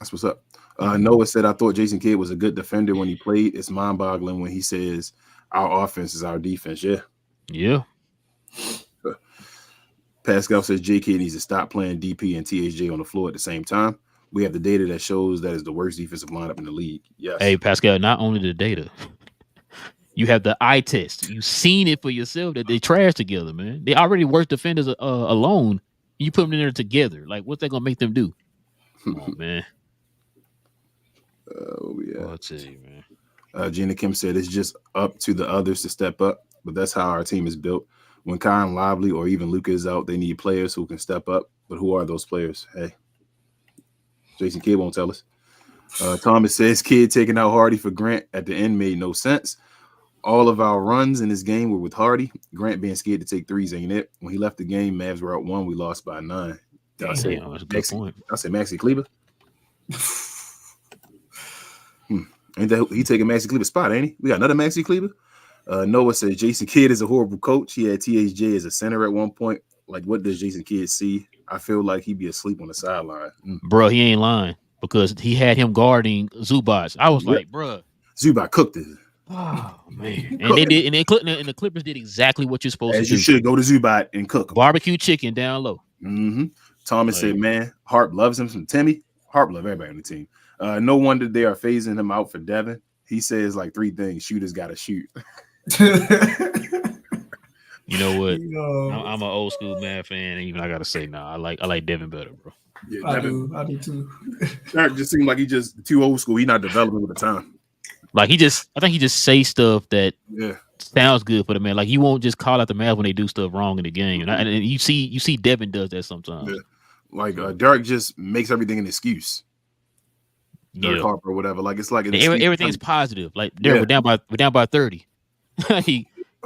That's what's up. Noah said, I thought Jason Kidd was a good defender when he played. It's mind-boggling when he says our offense is our defense. Yeah. Pascal says J.K. needs to stop playing DP and THJ on the floor at the same time. We have the data that shows that is the worst defensive lineup in the league. Yes. Hey, Pascal, not only the data, you have the eye test. You've seen it for yourself that they trash together, man. They already worst defenders alone. You put them in there together. Like, what's that going to make them do? Come on, man. I'll tell you, man. Gina Kim said it's just up to the others to step up, but that's how our team is built. When Kyle Lively or even Luka is out, they need players who can step up. But who are those players? Hey, Jason Kidd won't tell us. Thomas says Kidd taking out Hardy for Grant at the end made no sense. All of our runs in this game were with Hardy. Grant being scared to take threes ain't it. When he left the game, Mavs were out 1. We lost by 9. That's a good point. I said Maxi Kleber. Ain't that he taking Maxi Kleber's spot, ain't he? We got another Maxi Kleber. Noah says Jason Kidd is a horrible coach. He had THJ as a center at one point. Like, what does Jason Kidd see? I feel like he'd be asleep on the sideline. Bro, he ain't lying because he had him guarding Zubac. I was like, bro. Zubac cooked it. Oh man, and they did, and the Clippers did exactly what you're supposed to do. As you should, go to Zubat and cook 'em. Barbecue chicken down low. Thomas said, "Man, Harp loves him from Timmy. Harp love everybody on the team. No wonder they are phasing him out for Devin. He says like 3 things: shooters got to shoot." You know what? I'm an old school Mad fan, and even I gotta say, I like Devin better, bro. Yeah, I do too. That just seemed like he just too old school. He's not developing with the time. Like I think he just say stuff that Yeah. sounds good for the man. Like you won't just call out the Mavs when they do stuff wrong in the game. And you see Devin does that sometimes. Yeah. Like Derek just makes everything an excuse. Derek Harper or whatever. Like it's like everything's positive. Like we're down by 30.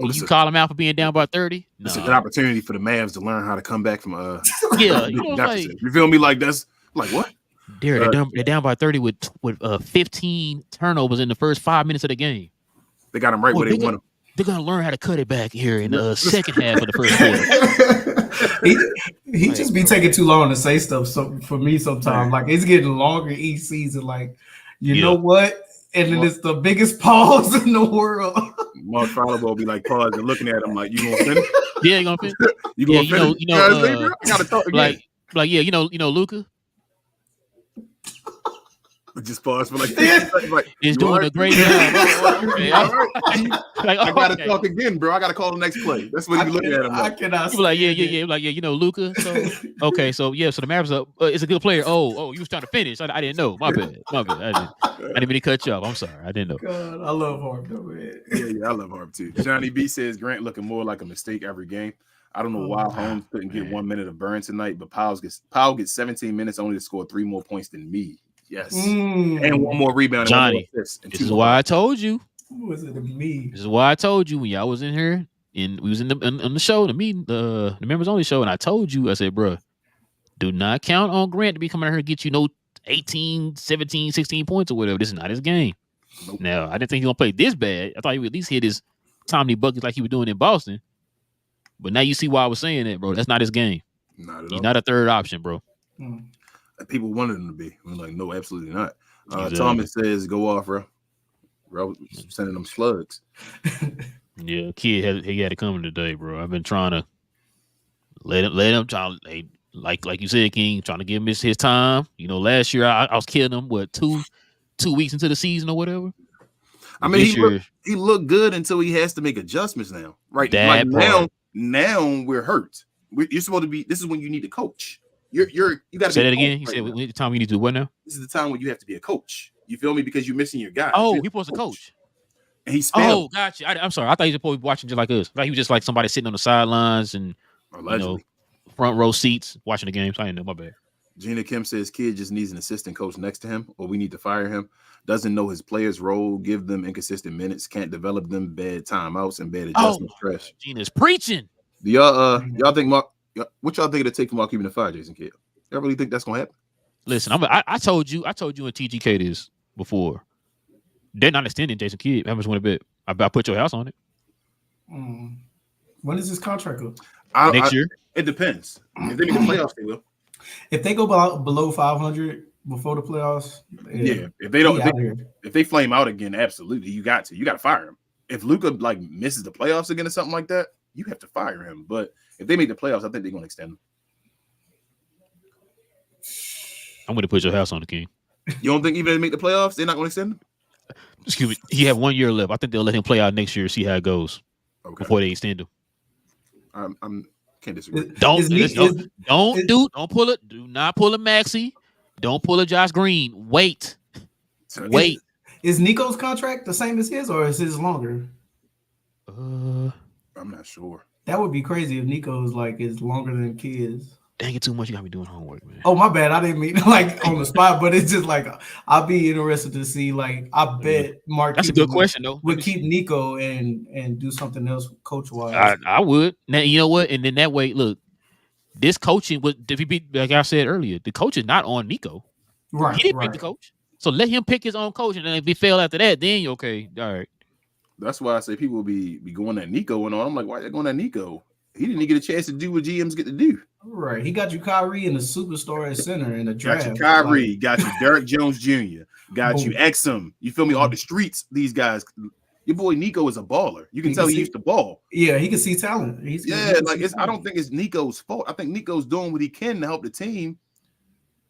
You call him out for being down by 30? It's an opportunity for the Mavs to learn how to come back from you feel me? Like that's like what? They're down by 30 with 15 turnovers in the first 5 minutes of the game. They got them right where they want them. They're gonna learn how to cut it back here in the second half of the first quarter. he just be taking too long to say stuff. So for me, sometimes like it's getting longer each season. Like you know what? And then it's the biggest pause in the world. Mark Fowler will be like pause and looking at him like, "You gonna finish? Yeah, you gonna finish? You gonna finish? I gotta talk again." Like Luka. Just pause for like he's doing a great job. I gotta talk again, bro. I gotta call the next play. That's what you looking at him. I cannot. Like Luka. So the Mavericks up. It's a good player. Oh, you was trying to finish. I didn't know. My bad. I didn't mean to cut you off. I'm sorry. I didn't know. God, I love Harp though, man. Yeah, I love Harp too. Johnny B says Grant looking more like a mistake every game. I don't know why Holmes couldn't get 1 minute of burn tonight, but Powell gets 17 minutes only to score 3 more points than me. Yes, and 1 more rebound. Johnny, this is why I told you. Who was it? Me. This is why I told you when y'all was in here and we was in the show, the meeting, the members only show, and I told you, I said, bro, do not count on Grant to be coming out here and get 18, 17, 16 points or whatever. This is not his game. Nope. Now, I didn't think he was gonna play this bad. I thought he would at least hit his Tommy buckets like he was doing in Boston. But now you see why I was saying that, bro. That's not his game. He's not a third option, bro. People wanted him to be. I'm like, no, absolutely not. Thomas says, go off, bro. Bro, sending them slugs. Yeah, kid had it coming today, bro. I've been trying to let him try. Like you said, King, trying to give him his time. Last year I was killing him. What 2 weeks into the season or whatever. I mean, he looked good until he has to make adjustments now. Right now we're hurt. You're supposed to be. This is when you need to coach. You got to say that again. He said, "When the time you need to do what now?" This is the time when you have to be a coach. You feel me? Because you're missing your guy. Oh, he supposed to coach. And he's spelled. Oh, gotcha. I'm sorry. I thought he was supposed to be watching just like us. I thought he was just like somebody sitting on the sidelines and front row seats watching the games. I didn't know. My bad. Gina Kim says, "Kid just needs an assistant coach next to him, or we need to fire him. Doesn't know his players' role, give them inconsistent minutes, can't develop them, bad timeouts and bad adjustments." Trash. Gina's preaching. Do y'all think Mark? What y'all think it'll take for Mark even to fire Jason Kidd? Y'all really think that's gonna happen? Listen, I told you and TGK this before. They're not extending Jason Kidd. How much want to bet? I put your house on it. When is his contract up? Next year. It depends. If they make the playoffs, they will. If they go below 500 before the playoffs, If they don't, if they flame out again, absolutely, you got to fire him. If Luka misses the playoffs again or something like that, you have to fire him. But if they make the playoffs, I think they're going to extend him. I'm going to put your house on the King. You don't think even if they make the playoffs, they're not going to extend him? Excuse me. He have 1 year left. I think they'll let him play out next year, see how it goes before they extend him. I'm can't disagree. Don't pull it. Do not pull a Maxey. Don't pull a Josh Green. Wait. Is Nico's contract the same as his, or is his longer? I'm not sure. That would be crazy if Nico's is longer than Kidd's. Dang it, too much. You got me doing homework, man. Oh, my bad. I didn't mean on the spot, but it's just I'll be interested to see. I bet Mark. That's a good question, though. Would keep Nico and do something else coach wise. I would. Now you know what, and then that way, look, this coaching was like I said earlier. The coach is not on Nico. Right. He didn't pick the coach, so let him pick his own coach, and then if he fail after that, then you're okay. All right. That's why I say people will be going at Nico and all. I'm like, why are they going at Nico? He didn't get a chance to do what GMs get to do. Right. He got you Kyrie and the superstar at center in the draft. Got you Kyrie. Got you Derek Jones Jr. Got you Exum. You feel me? All the streets, these guys. Your boy Nico is a baller. You can tell he used to ball. Yeah, he can see talent. I don't think it's Nico's fault. I think Nico's doing what he can to help the team.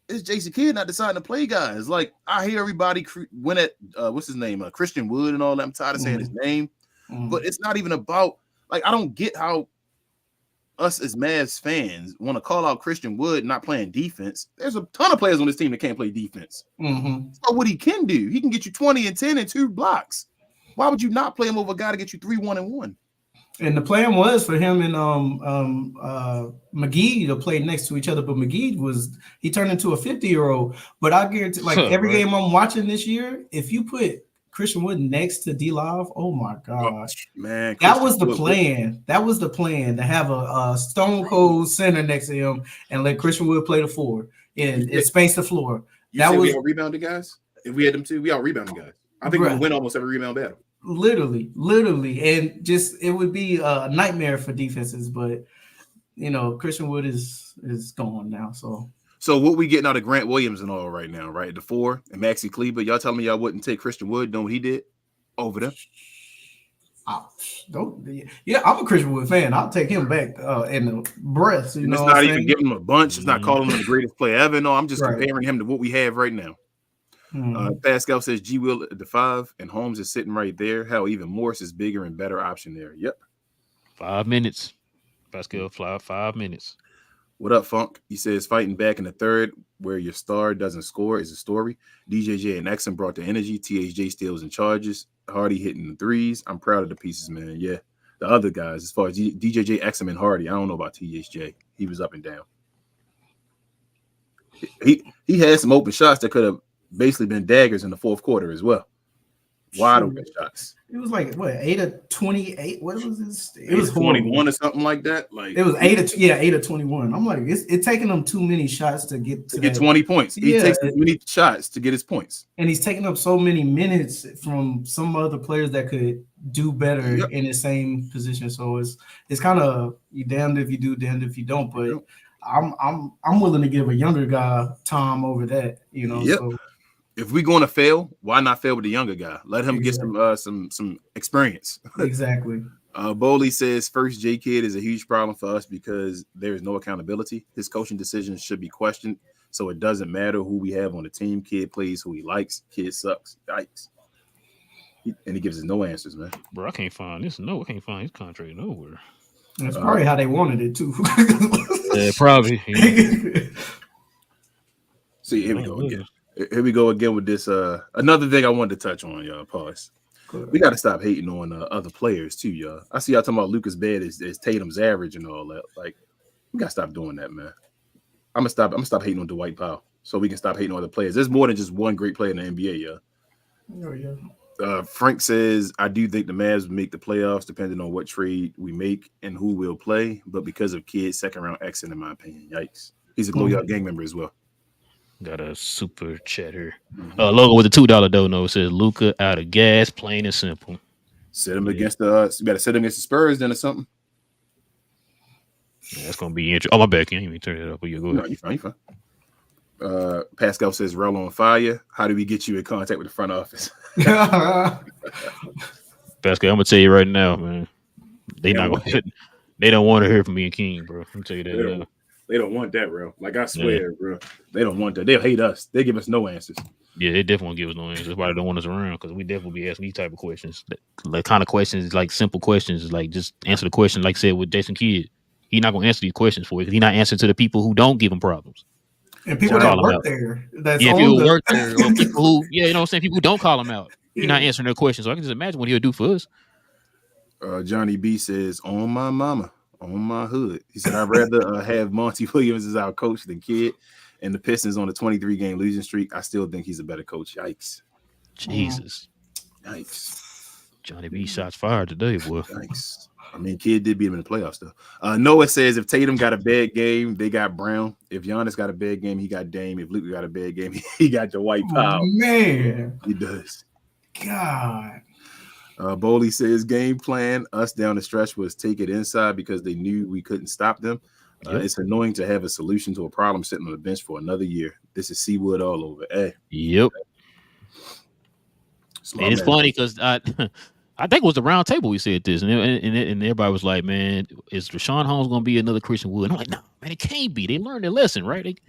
It's Jason Kidd not deciding to play guys. Like, I hear everybody went at what's his name, Christian Wood and all that. I'm tired of saying his name, but it's not even about, like, I don't get how us as Mavs fans want to call out Christian Wood not playing defense. There's a ton of players on this team that can't play defense. So what he can do, he can get you 20 and 10 and 2 blocks. Why would you not play him over a guy to get you 3-1-1? And the plan was for him and McGee to play next to each other, but McGee turned into a 50-year-old. But I guarantee, like, every game I'm watching this year, if you put Christian Wood next to D-Love, oh my gosh, man, that was the plan. That was the plan, to have a stone cold center next to him and let Christian Wood play the 4 and space the floor. We out rebounded guys. If we had them too, we out rebounded guys. I think we would win almost every rebound battle. Literally, and just it would be a nightmare for defenses. But Christian Wood is gone now. So what we getting out of Grant Williams and all right now, right? The 4 and Maxi Kleber. Y'all telling me y'all wouldn't take Christian Wood doing what he did over them? I'm a Christian Wood fan. I'll take him back in the breath. It's not even giving him a bunch. It's not calling him the greatest player ever. No, I'm just comparing him to what we have right now. Pascal says G Will at the 5 and Holmes is sitting right there. Hell, even Morris is bigger and better option there. Yep. 5 minutes. Pascal, 5 minutes. What up, Funk? He says fighting back in the third where your star doesn't score is a story. DJJ and Exum brought the energy. THJ steals and charges. Hardy hitting the threes. I'm proud of the pieces, man. Yeah. The other guys, as far as DJJ, Exum, and Hardy, I don't know about THJ. He was up and down. He had some open shots that could have basically been daggers in the fourth quarter as well. Wide open shots. It was like 8 of 28. What was this? It was 21 or something like that. Like it was 8 of 21. I'm like, it's taking him too many shots to get 20 points. He takes too many shots to get his points, and he's taking up so many minutes from some other players that could do better in the same position. So it's kind of, you damned if you do, damned if you don't. But I'm willing to give a younger guy time over that. So. If we're going to fail, why not fail with the younger guy? Let him get some experience. Exactly. Bowley says first J Kid is a huge problem for us because there is no accountability. His coaching decisions should be questioned, so it doesn't matter who we have on the team. Kid plays who he likes. Kid sucks. Yikes. And he gives us no answers, man. Bro, I can't find this. No, I can't find his contract nowhere. That's probably how they wanted it too. Yeah, probably. Yeah. See, here we go again. Here we go again with this. Another thing I wanted to touch on, y'all. Pause. We got to stop hating on other players too, y'all. I see y'all talking about Lucas Bed is Tatum's average and all that. Like, we got to stop doing that, man. I'm gonna stop hating on Dwight Powell so we can stop hating on other players. There's more than just one great player in the NBA, y'all. Oh yeah. Frank says, I do think the Mavs will make the playoffs depending on what trade we make and who will play, but because of Kidd's second round exit, in my opinion. Yikes. He's a Glow Yard gang member as well. Got a super chat here. Logo with a $2 dough note says Luka out of gas, plain and simple. Set him against the you better set him against the Spurs then or something. Yeah, that's gonna be interesting. Oh, my bad. Can't even turn it up. You go ahead. No, you fine. Pascal says Rel on fire. How do we get you in contact with the front office? Pascal, I'm gonna tell you right now, man. They don't want to hear from me and King, bro. I'm tell you that. They don't want that, bro. Like, I swear, bro. They don't want that. They'll hate us. They give us no answers. Yeah, they definitely won't give us no answers. That's why they don't want us around, because we definitely be asking these type of questions. Like, kind of questions, like simple questions, like just answer the question, like I said with Jason Kidd. He's not going to answer these questions for you because he's not answering to the people who don't give him problems. And people that work there. People work there. Or people who, you know what I'm saying? People who don't call him out. He's not answering their questions. So I can just imagine what he'll do for us. Johnny B says, on my mama. On my hood. He said, I'd rather have Monty Williams as our coach than Kidd. And the Pistons on the 23-game losing streak, I still think he's a better coach. Yikes. Jesus. Yikes. Johnny B shots fired today, boy. Yikes. I mean, Kidd did beat him in the playoffs, though. Noah says, if Tatum got a bad game, they got Brown. If Giannis got a bad game, he got Dame. If Luka got a bad game, he got Dwight Powell. Man. He does. God. Bowley says game plan us down the stretch was take it inside because they knew we couldn't stop them. It's annoying to have a solution to a problem sitting on the bench for another year. This is Seawood all over. Hey. Yep. And it's funny because I I think it was the round table we said this, and everybody was like, "Man, is Rashawn Holmes going to be another Christian Wood?" And I'm like, "No, man, it can't be. They learned their lesson, right?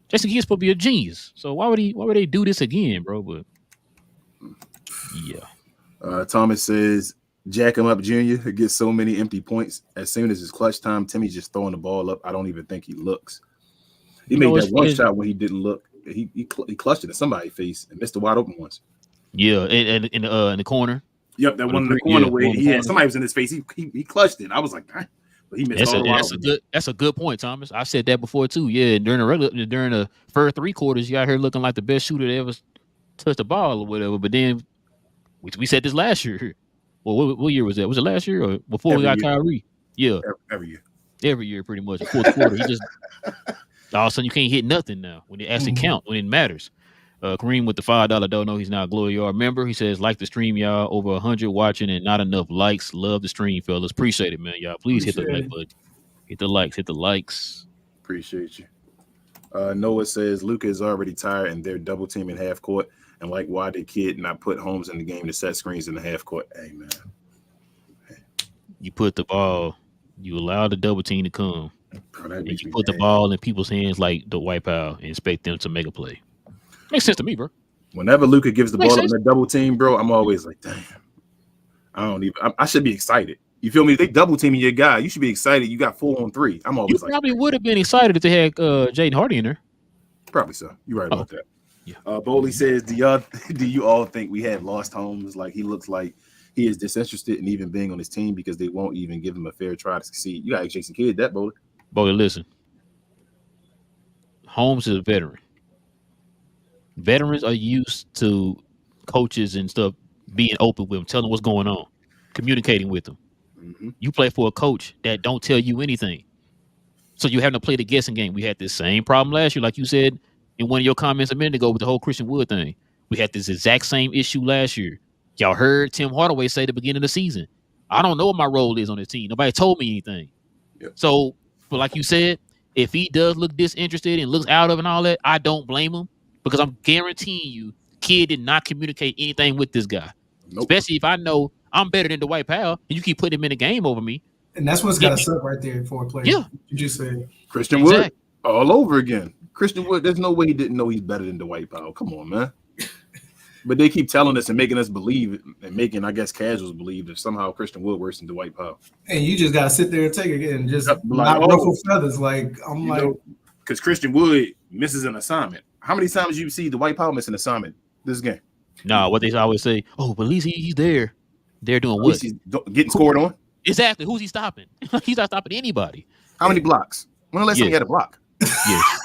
Jason Kidd's supposed to be a genius. So why would they do this again, bro?" But yeah. Thomas says, "Jack him up, Junior. He gets so many empty points. As soon as it's clutch time, Timmy's just throwing the ball up. I don't even think he looks. He made that one shot when he didn't look. He clutched it in somebody's face and missed the wide open ones. Yeah, and in the corner. Yep, that one in the corner where somebody was in his face. He clutched it. I was like, but he missed all the wide open. That's a good point, Thomas. I said that before too. Yeah, during the first 3 quarters, you out here looking like the best shooter that ever touched the ball or whatever. But then we said this last year. Well, what year was that? Was it last year or before we got Kyrie? Yeah, every year, pretty much. The fourth quarter, he just all of a sudden you can't hit nothing now when it actually count, when it matters. Kareem with the $5 don't know he's not a Glory Yard member. He says, like the stream, y'all. Over 100 watching and not enough likes. Love the stream, fellas. Appreciate it, man. Y'all, please hit the like button. Hit the likes. Appreciate you. Noah says Luka is already tired and they're double teaming half court. And like, why did Kidd not put Holmes in the game to set screens in the half court? Hey, man. You put the ball, you allow the double team to come. Bro, and you put the ball in people's hands like the White Powell and expect them to make a play. Makes sense to me, bro. Whenever Luka gives the ball up in the double team, bro, I'm always like, damn. I should be excited. You feel me? If they double teaming your guy, you should be excited. You got 4-on-3. I'm always like, probably would have been excited if they had Jaden Hardy in there. Probably so. You're right about that. Yeah. Bowley says, do you all think we have lost Holmes? Like, he looks like he is disinterested in even being on his team because they won't even give him a fair try to succeed. You got Jason Kidd that, Bowley. Bowley, listen. Holmes is a veteran. Veterans are used to coaches and stuff being open with them, telling them what's going on, communicating with them. Mm-hmm. You play for a coach that don't tell you anything. So you're having to play the guessing game. We had this same problem last year, like you said in one of your comments a minute ago with the whole Christian Wood thing. We had this exact same issue last year. Y'all heard Tim Hardaway say at the beginning of the season, I don't know what my role is on this team. Nobody told me anything. Yep. So, but like you said, if he does look disinterested and looks out of it and all that, I don't blame him. Because I'm guaranteeing you, Kidd did not communicate anything with this guy. Nope. Especially if I know I'm better than Dwight Powell and you keep putting him in the game over me. And that's what's got to suck right there for a player. Yeah. You just said Christian Wood all over again. Christian Wood, there's no way he didn't know he's better than Dwight Powell. Come on, man. But they keep telling us and making us believe and making, I guess, casuals believe that somehow Christian Wood worse than Dwight Powell. And you just got to sit there and take it and just not ruffle feathers. Like, because Christian Wood misses an assignment. How many times you see Dwight Powell miss an assignment this game? Nah, what they always say, but at least he's there. They're doing what? He's getting scored on? Exactly. Who's he stopping? He's not stopping anybody. How many blocks? When the last time he had a block? Yes.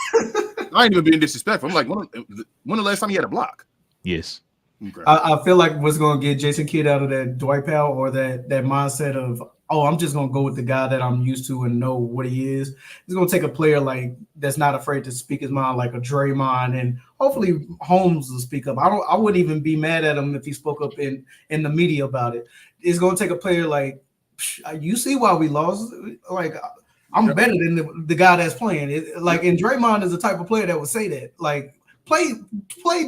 I ain't even being disrespectful. I'm like, when the last time he had a block? Yes. Okay. I feel like what's going to get Jason Kidd out of that Dwight Powell or that mindset of, I'm just going to go with the guy that I'm used to and know what he is. It's going to take a player like that's not afraid to speak his mind, like a Draymond, and hopefully Holmes will speak up. I wouldn't even be mad at him if he spoke up in the media about it. It's going to take a player like, you see why we lost. Like, I'm better than the guy that's playing. And Draymond is the type of player that would say that. Like, play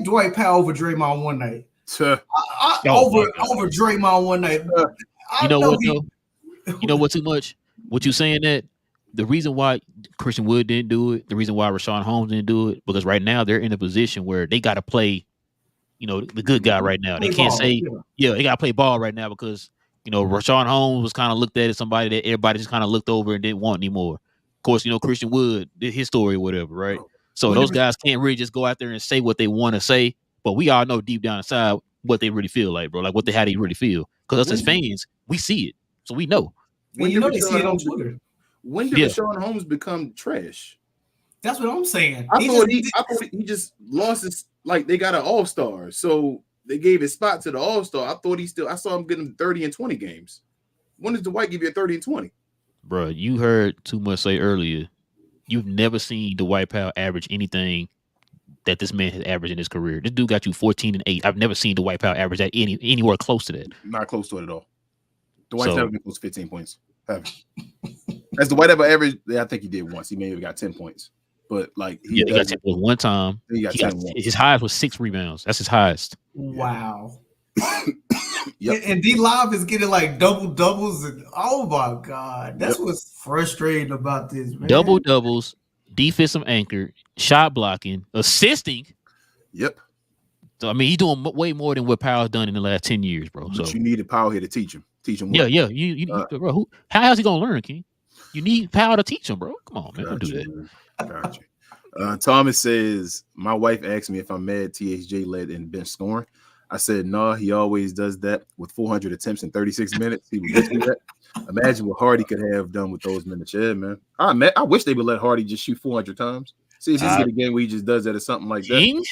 Dwight Powell over Draymond one night. Over Draymond one night. You know what, though? You know what, too much? What you saying that the reason why Christian Wood didn't do it, the reason why Rashawn Holmes didn't do it, because right now they're in a position where they got to play, the good guy right now. They can't say, they got to play ball right now because, Rashawn Holmes was kind of looked at as somebody that everybody just kind of looked over and didn't want anymore. Of course, Christian Wood did his story or whatever, right? So those guys can't really just go out there and say what they want to say, but we all know deep down inside what they really feel like, bro. Like how they really feel. Because us as fans, we see it. So we know. When they see it on Twitter. When did Rashawn Holmes become trash? That's what I'm saying. I thought he just lost his, like, they got an all-star. So they gave his spot to the all-star. I saw him getting 30 and 20 games. When does Dwight give you a 30 and 20? Bro, you heard too much say earlier. You've never seen Dwight Powell average anything that this man has averaged in his career. This dude got you 14 and 8. I've never seen Dwight Powell average that anywhere close to that. Not close to it at all. Dwight's never been close to 15 points. Has Dwight ever averaged? Yeah, I think he did once. He may have got 10 points. But he got 10 points one time. His highest was 6 rebounds. That's his highest. Wow. Yep. And D Live is getting like double doubles, and oh my god, that's what's frustrating about this, man. Double doubles, defensive anchor, shot blocking, assisting. Yep. So I mean, he's doing way more than what Powell's done in the last 10 years, bro. But So you needed Powell here to teach him. Teach him. yeah, What? yeah. You bro. How is he gonna learn, King? You need Powell to teach him, bro. Come on, man. Don't do that. Gotcha. Thomas says, my wife asked me if I'm mad THJ led in bench scoring. I said, no, he always does that with 400 attempts in 36 minutes. He would just do that. Imagine what Hardy could have done with those minutes. Yeah, man. I wish they would let Hardy just shoot 400 times. See if he's get a game where he just does that or something like that.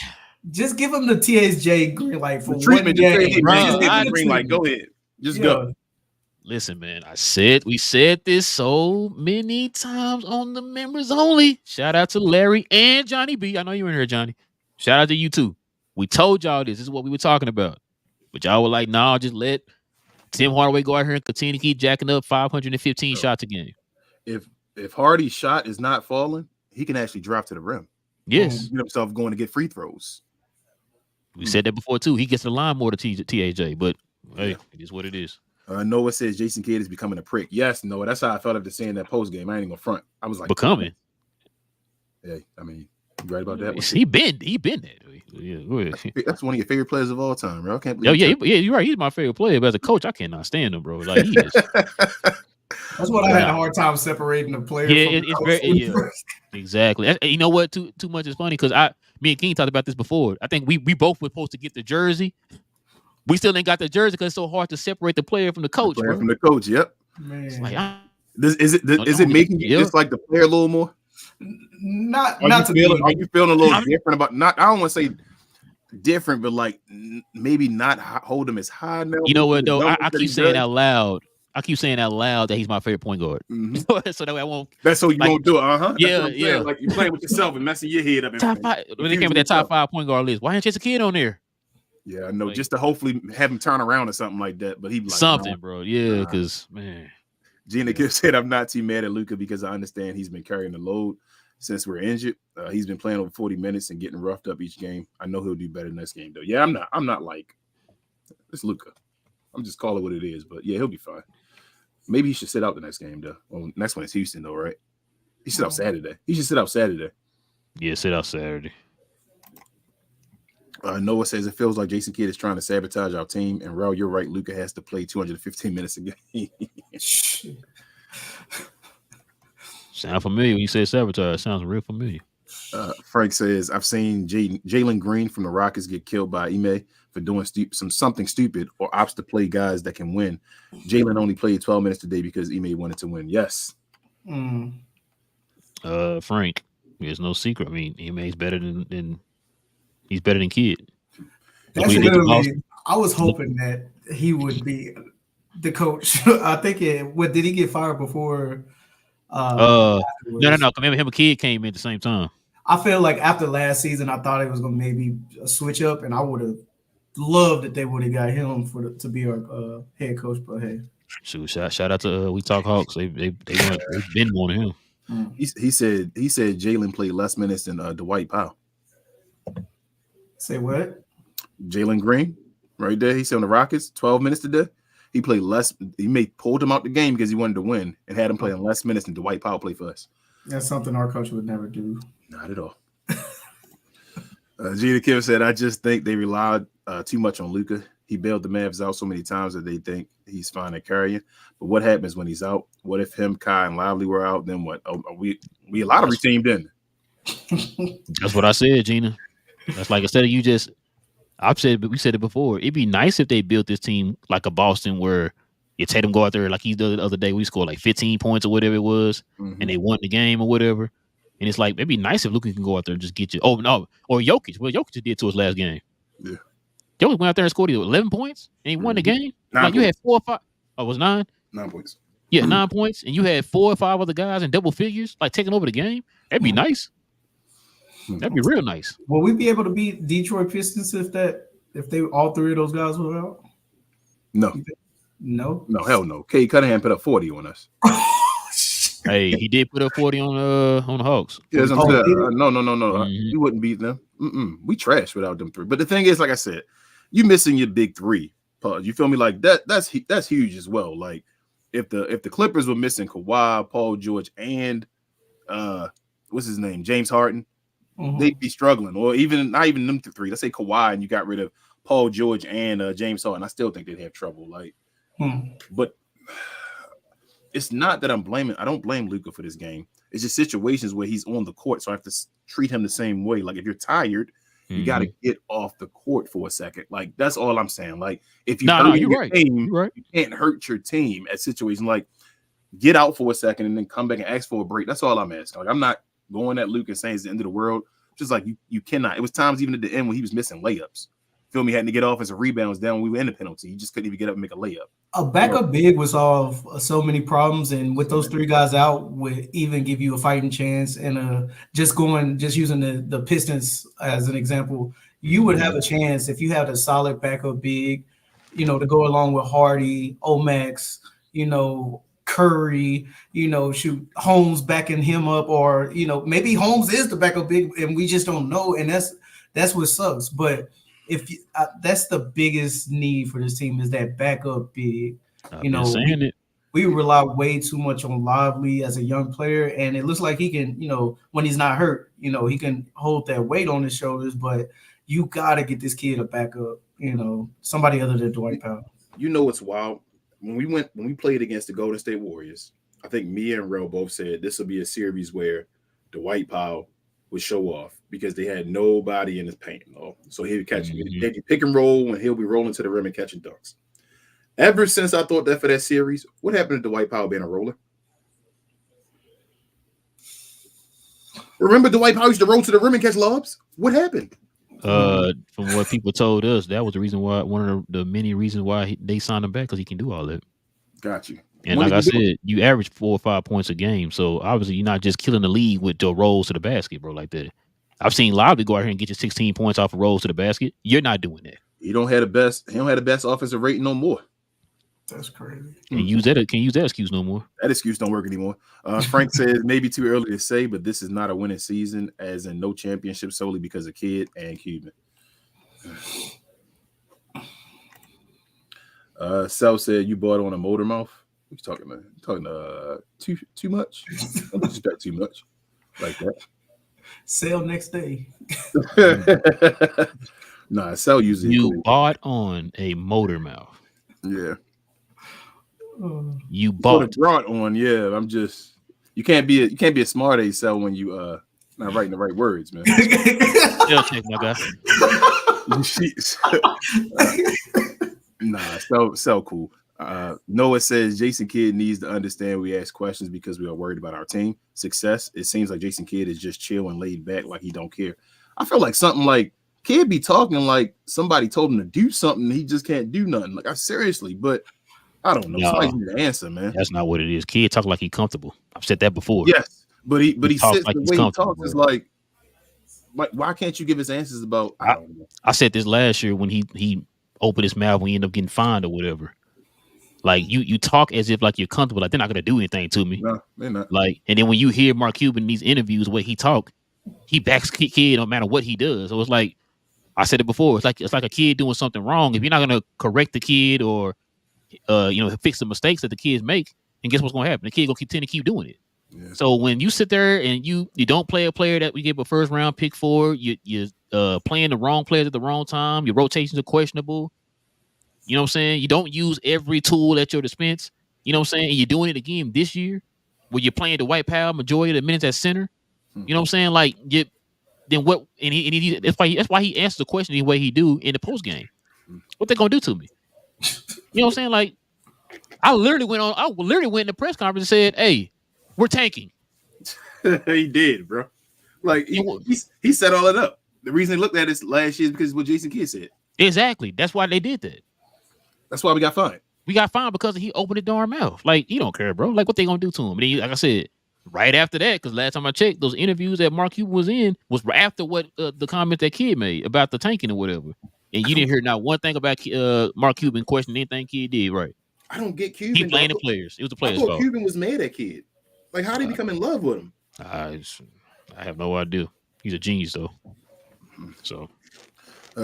Just give him the THJ green light for the treatment. one game. Just give him the green light. Go ahead. Just go. Listen, man, we said this so many times on the members only. Shout out to Larry and Johnny B. I know you were in here, Johnny. Shout out to you too. We told y'all this is what we were talking about. But y'all were like, nah, just let Tim Hardaway go out here and continue to keep jacking up 515 shots a game. If Hardy's shot is not falling, he can actually drive to the rim. Yes. Get himself going to get free throws. We said that before too. He gets the line more to TAJ, but hey, it is what it is. Noah says Jason Kidd is becoming a prick. Yes, Noah. That's how I felt after seeing that post game. I ain't gonna front. I was like, becoming. Yeah, I mean, you right about that? He been that. Yeah, that's one of your favorite players of all time, bro. I can't believe. You're right. He's my favorite player, but as a coach, I cannot stand him, bro. Like he is. That's what I had a hard time separating the player. Yeah, it's very exactly. You know what? Too much is funny because me and King talked about this before. I think we both were supposed to get the jersey. We still ain't got the jersey because it's so hard to separate the player from the coach. From the coach, yep. Man. It's like, is it making you just like the player a little more? Not are you feeling a little different about not? I don't want to say different, but like maybe not hold him as high now. You know what though? I keep saying out loud. I keep saying out loud that he's my favorite point guard. Mm-hmm. So that way I won't. That's so you won't do it, Yeah. Like you're playing with yourself and messing your head up. Top five. When they came with that top 5 point guard list, why ain't Jason Kidd on there? Yeah, I know. Just to hopefully have him turn around or something like that. But he'd be like, something, bro. Yeah, because man. Gina Gibbs said, I'm not too mad at Luka because I understand he's been carrying the load since we're injured. He's been playing over 40 minutes and getting roughed up each game. I know he'll do better next game, though. Yeah, I'm not like it's Luka. I'm just calling it what it is. But yeah, he'll be fine. Maybe he should sit out the next game, though. Well, next one is Houston, though, right? He should sit out Saturday. He should sit out Saturday. Yeah, sit out Saturday. Noah says it feels like Jason Kidd is trying to sabotage our team. And Raul, you're right. Luka has to play 215 minutes a game. Sound familiar when you say sabotage. Sounds real familiar. Frank says, I've seen Jalen Green from the Rockets get killed by Ime for doing something stupid or opts to play guys that can win. Jalen only played 12 minutes today because Ime wanted to win. Yes. Frank, there's no secret. I mean, Ime's better than he's better than Kidd. That's literally, I was hoping that he would be the coach. I think did he get fired before? No. Him and Kidd came in at the same time. I feel like after last season, I thought it was gonna maybe a switch up, and I would have loved that they would have got him to be our head coach. But hey, shout out to We Talk Hawks. They've been wanting him. He said Jalen played less minutes than Dwight Powell. Say what? Jalen Green, right there. He said on the Rockets, 12 minutes today. He played less. He pulled him out the game because he wanted to win and had him playing less minutes than Dwight Powell played for us. That's something our coach would never do. Not at all. Gina Kim said, I just think they relied too much on Luka. He bailed the Mavs out so many times that they think he's fine at carrying. But what happens when he's out? What if him, Kai, and Lively were out? Then what? We a lottery team then. That's what I said, Gina. That's like instead of you just we said it before. It'd be nice if they built this team like a Boston where you Tatum go out there like he did the other day. We scored like 15 points or whatever it was, and they won the game or whatever. And it's like it'd be nice if Luka can go out there and just get you. Oh no, or Jokic. Well, Jokic did to his last game. Yeah, Jokic went out there and scored 11 points and he won the game. You had 4 or 5. Oh, it was 9. 9 points. Yeah, 9 points, and you had 4 or 5 other guys in double figures, like taking over the game. That'd be nice. That'd be real nice. Will we be able to beat Detroit Pistons if they all 3 of those guys were out? No, hell no. Cade Cunningham put up 40 on us. Hey, he did put up 40 on the Hawks. Yeah, no. You wouldn't beat them. We trash without them 3. But the thing is, like I said, you missing your big 3. You feel me? Like that's huge as well. Like if the Clippers were missing Kawhi, Paul George, and what's his name, James Harden, they'd be struggling. Or not even them three. Let's say Kawhi and you got rid of Paul George and James Harden. I still think they'd have trouble. Like, but it's not that I don't blame Luka for this game. It's just situations where he's on the court, so I have to treat him the same way. Like if you're tired, you got to get off the court for a second. Like that's all I'm saying. Like if you team, you can't hurt your team at situations like get out for a second and then come back and ask for a break. That's all I'm asking. Like I'm not going at Luka and saying it's the end of the world. Just like you cannot. It was times even at the end when he was missing layups. Feel me? Had to get offensive rebounds down. We were in the penalty. He just couldn't even get up and make a layup. A backup big would solve so many problems, and with those three guys out, would even give you a fighting chance. And just using the Pistons as an example, you would have a chance if you had a solid backup big, to go along with Hardy, Omax, Curry, shoot Holmes backing him up, or maybe Holmes is the backup big and we just don't know, and that's what sucks. But that's the biggest need for this team is that backup big. We rely way too much on Lively as a young player, and it looks like he can, when he's not hurt, he can hold that weight on his shoulders. But you got to get this kid a backup, somebody other than Dwight Powell. What's wild? When we played against the Golden State Warriors, I think me and Rel both said this will be a series where Dwight Powell would show off because they had nobody in his paint. So he'll catch maybe pick and roll and he'll be rolling to the rim and catching dunks. Ever since I thought that for that series, what happened to Dwight Powell being a roller? Remember Dwight Powell used to roll to the rim and catch lobs? What happened? From what people told us, that was the reason why, one of the many reasons why they signed him back, because he can do all that. Got you. And like I said, you average 4 or 5 points a game, so obviously you're not just killing the league with the rolls to the basket, bro, like that. I've seen Lively go out here and get you 16 points off of rolls to the basket. You're not doing that. He don't have the best offensive rating no more. That's crazy. Can't use that excuse no more. That excuse don't work anymore. Frank says maybe too early to say, but this is not a winning season, as in no championship solely because of Kidd and Cuban. Sal said you bought on a motor mouth. What you talking about? You talking too much? Don't disrespect too much like that. Sell next day. Nah, Sal usually you bought on a motor mouth. Yeah. You bought on. Yeah, I'm just. You can't be a smart ass Sal when you not writing the right words, man. Still check, my guy. Nah, so cool. Noah says Jason Kidd needs to understand we ask questions because we are worried about our team success. It seems like Jason Kidd is just chill and laid back, like he don't care. I feel like something like Kidd be talking like somebody told him to do something and he just can't do nothing. Like seriously, but I don't know. Somebody need to answer, man. That's not what it is. Kidd talk like he comfortable. I've said that before. Yes, but he sits like the way he talks is like why can't you give us answers about? I don't know. I said this last year when he opened his mouth when he ended up getting fined or whatever. Like you talk as if like you're comfortable, like they're not gonna do anything to me. No, they're not. Like, and then when you hear Mark Cuban in these interviews, the way he talk, he backs Kidd no matter what he does. So it's like I said it before. It's like a kid doing something wrong. If you're not gonna correct the kid or fix the mistakes that the kids make, and guess what's gonna happen? The kid gonna continue to keep doing it. Yeah. So when you sit there and you don't play a player that we give a first round pick for, you're playing the wrong players at the wrong time. Your rotations are questionable. You know what I'm saying? You don't use every tool at your dispense. You know what I'm saying? And you're doing it again this year where you're playing the White Powell majority of the minutes at center. You know what I'm saying? Like, then what? And that's why he answers the question the way he do in the post game. What they gonna do to me? You know what I'm saying? Like, I literally went in the press conference and said, "Hey, we're tanking." He did, bro. Like he set all it up. The reason they looked at this last year is because of what Jason Kidd said. Exactly. That's why they did that. That's why we got fined. We got fined because he opened the darn mouth. Like, he don't care, bro. Like, what they gonna do to him? And then, like I said, right after that, because last time I checked, those interviews that Mark Cuban was in was after what the comment that Kidd made about the tanking or whatever. And you didn't hear not one thing about Mark Cuban questioning anything Kidd did, right? I don't get Cuban. He blamed the players. It was the players' fault. Cuban was mad at Kidd. Like, how did he become in love with him? I have no idea. He's a genius, though. So,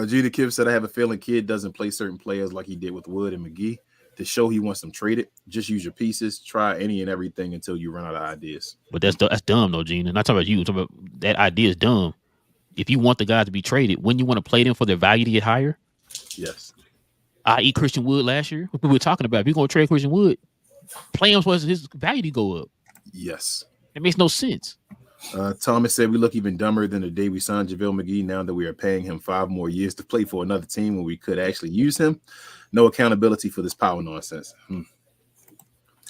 Gina Kim said, I have a feeling Kid doesn't play certain players like he did with Wood and McGee to show he wants them traded. Just use your pieces. Try any and everything until you run out of ideas. But that's dumb, though, Gina. Not talking about you. I'm talking about that idea is dumb. If you want the guy to be traded, when you want to play them for their value to get higher, yes. I.e. Christian Wood last year. What we were talking about. If you're going to trade Christian Wood, play him for his value to go up. Yes. It makes no sense. Thomas said we look even dumber than the day we signed JaVale McGee now that we are paying him 5 more years to play for another team when we could actually use him. No accountability for this power nonsense.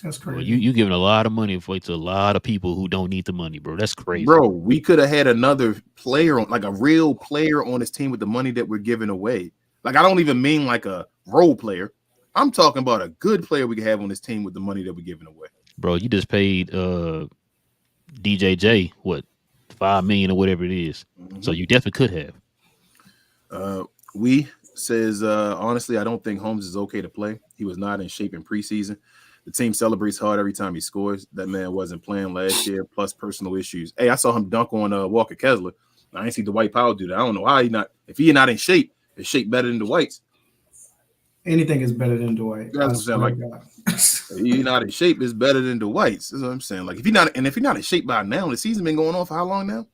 That's crazy. Well, you giving a lot of money to a lot of people who don't need the money, bro. That's crazy. Bro, we could have had another player on, like a real player on this team with the money that we're giving away. Like, I don't even mean like a role player. I'm talking about a good player we could have on this team with the money that we're giving away. Bro, you just paid DJJ what $5 million or whatever it is. Mm-hmm. So you definitely could have. We says honestly, I don't think Holmes is okay to play. He was not in shape in preseason. The team celebrates hard every time he scores. That man wasn't playing last year, plus personal issues. Hey, I saw him dunk on Walker Kessler. I ain't see Dwight Powell do that. I don't know how he not. If he not in shape, his shape better than Dwight's. Anything is better than Dwight. That's what I'm saying. Like, he's not in shape is better than Dwight's. That's what I'm saying. Like, if he's not in shape by now, the season been going on for how long now?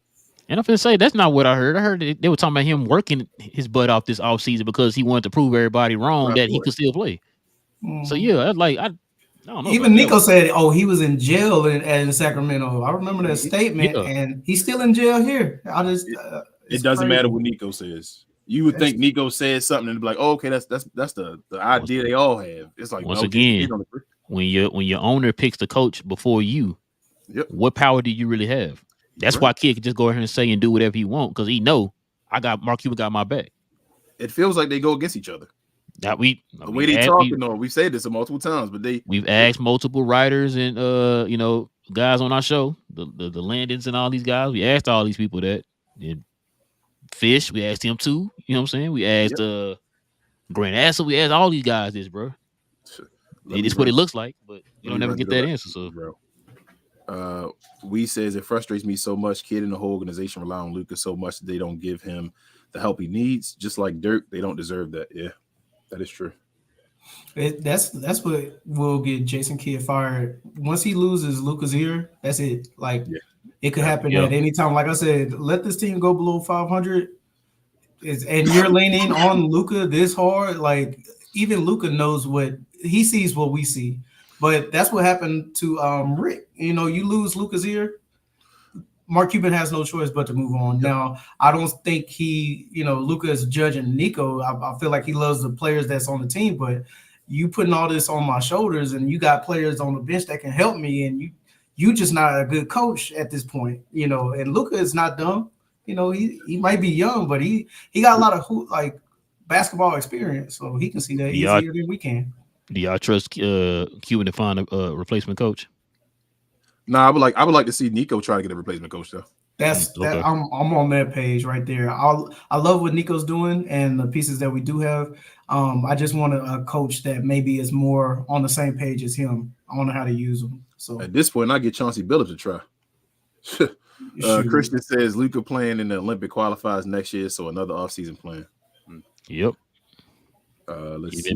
And I'm gonna say that's not what I heard. I heard they were talking about him working his butt off this offseason because he wanted to prove everybody wrong that he could still play. So yeah, I don't know. Even Nico said, "Oh, he was in jail in Sacramento." I remember that statement, and he's still in jail here. It doesn't matter what Nico says. You would think Nico said something and be like, "Oh, okay, that's the idea they all have." It's like once again, when your owner picks the coach before you, what power do you really have? That's why Kid can just go ahead and say and do whatever he wants because he know Mark Cuban got my back. It feels like they go against each other. That the way they talking, though, we've said this multiple times, but we've asked multiple writers and guys on our show, the Landons and all these guys. We asked all these people that. And Fish, we asked him too. You know what I'm saying? We asked Grant Asser. We asked all these guys this, bro. It's what it looks like, but you don't never get that answer. So, bro. We says it frustrates me so much. Kid and the whole organization rely on Luka so much that they don't give him the help he needs. Just like Dirk, they don't deserve that. Yeah, that is true. That's what will get Jason Kidd fired. Once he loses Luka's ear, that's it. Like it could happen at any time. Like I said, let this team go below 500. And you're leaning on Luka this hard. Like even Luka knows what he sees, what we see. But that's what happened to Rick. You lose Luka's ear. Mark Cuban has no choice but to move on. Now, I don't think Luka is judging Nico. I feel like he loves the players that's on the team, but you putting all this on my shoulders and you got players on the bench that can help me, and you just not a good coach at this point, and Luka is not dumb. He might be young, but he got a lot of basketball experience, so he can see that easier than we can. Do y'all trust Cuban to find a replacement coach? No, I would like to see Nico try to get a replacement coach though. I'm on that page right there. I love what Nico's doing and the pieces that we do have. I just want a coach that maybe is more on the same page as him. I want to know how to use them. So at this point, I get Chauncey Billups to try. Christian says Luka playing in the Olympic qualifiers next year, so another offseason plan. Yep. He's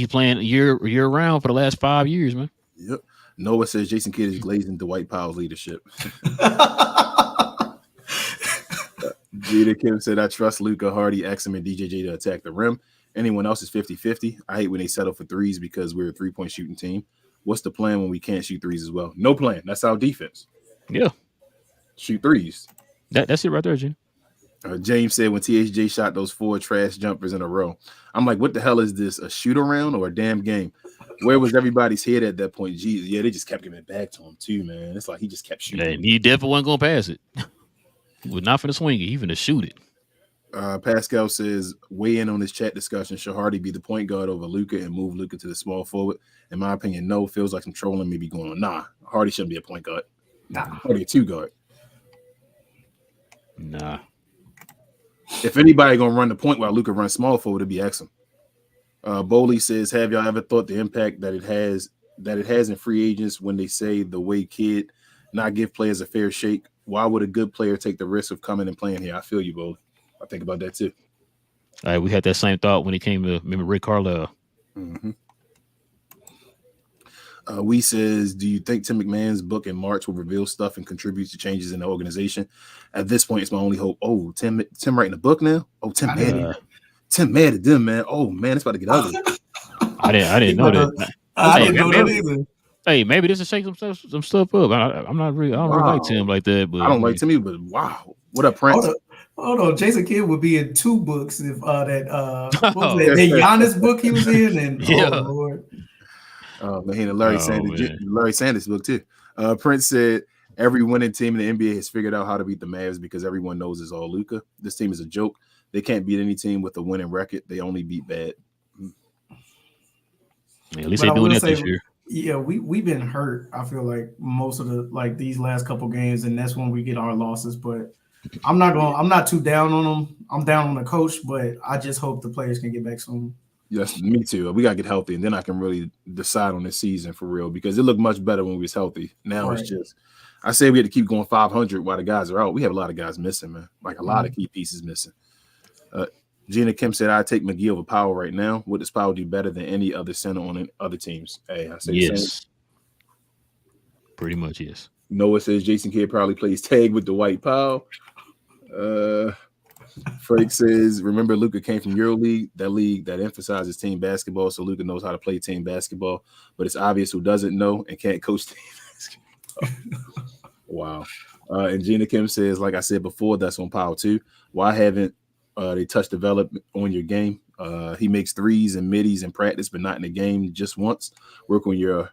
playing year round for the last 5 years, man. Yep. Noah says Jason Kidd is glazing Dwight Powell's leadership. Jada Kim said, I trust Luka, Hardy, Exum, and DJJ to attack the rim. Anyone else is 50-50. I hate when they settle for threes because we're a three-point shooting team. What's the plan when we can't shoot threes as well? No plan. That's our defense. Yeah. Shoot threes. That's it right there, Jim. James said when THJ shot those 4 trash jumpers in a row, I'm like, what the hell is this? A shoot around or a damn game? Where was everybody's head at that point? Jesus, yeah, they just kept giving it back to him too, man. It's like he just kept shooting. Man, he definitely wasn't gonna pass it. He was not for the swing it, even to shoot it. Pascal says, weigh in on this chat discussion. Should Hardy be the point guard over Luka and move Luka to the small forward? In my opinion, no. Feels like some trolling may be going on. Nah, Hardy shouldn't be a point guard. Nah, Hardy a 2 guard. Nah. If anybody gonna run the point while Luka runs small forward, it'd be Exum. Bowley says, have y'all ever thought the impact that it has in free agents when they say the way Kid not give players a fair shake? Why would a good player take the risk of coming and playing here? I feel you, Bowley. I think about that too. All right, we had that same thought when it came to remember Rick Carlisle. Mm-hmm. We says, do you think Tim McMahon's book in March will reveal stuff and contribute to changes in the organization? At this point, it's my only hope. Oh, Tim writing a book now? Oh, Tim mad at them, man. Oh man, it's about to get ugly. I didn't know that. I didn't know that either. Hey, maybe this will shake some stuff up. I'm not really. I don't really like Tim like that. But I don't like Tim either. But wow, what up, Prince? Hold on. Jason Kidd would be in 2 books if that Giannis book he was in, and oh Lord. Oh man, and Larry Sanders book too. Prince said every winning team in the NBA has figured out how to beat the Mavs because everyone knows it's all Luka. This team is a joke. They can't beat any team with a winning record. They only beat bad. Yeah, at least they're doing that this year. Yeah, we've been hurt. I feel like most of these last couple games, and that's when we get our losses. But I'm not too down on them. I'm down on the coach, but I just hope the players can get back soon. Yes, me too. We gotta get healthy, and then I can really decide on this season for real because it looked much better when we was healthy. Now It's just, I say we had to keep going 500 while the guys are out. We have a lot of guys missing, man. Like a lot of key pieces missing. Gina Kim said, "I take McGee over Powell right now. What does Powell do better than any other center on other teams?" Hey, I say yes, pretty much yes. Noah says Jason Kidd probably plays tag with Dwight Powell. Frank says, remember Luka came from EuroLeague, that league that emphasizes team basketball, so Luka knows how to play team basketball, but it's obvious who doesn't know and can't coach team basketball. Wow. And Gina Kim says, like I said before, that's on Powell too. Why haven't they touched development on your game? He makes threes and middies in practice, but not in the game just once. Work on your,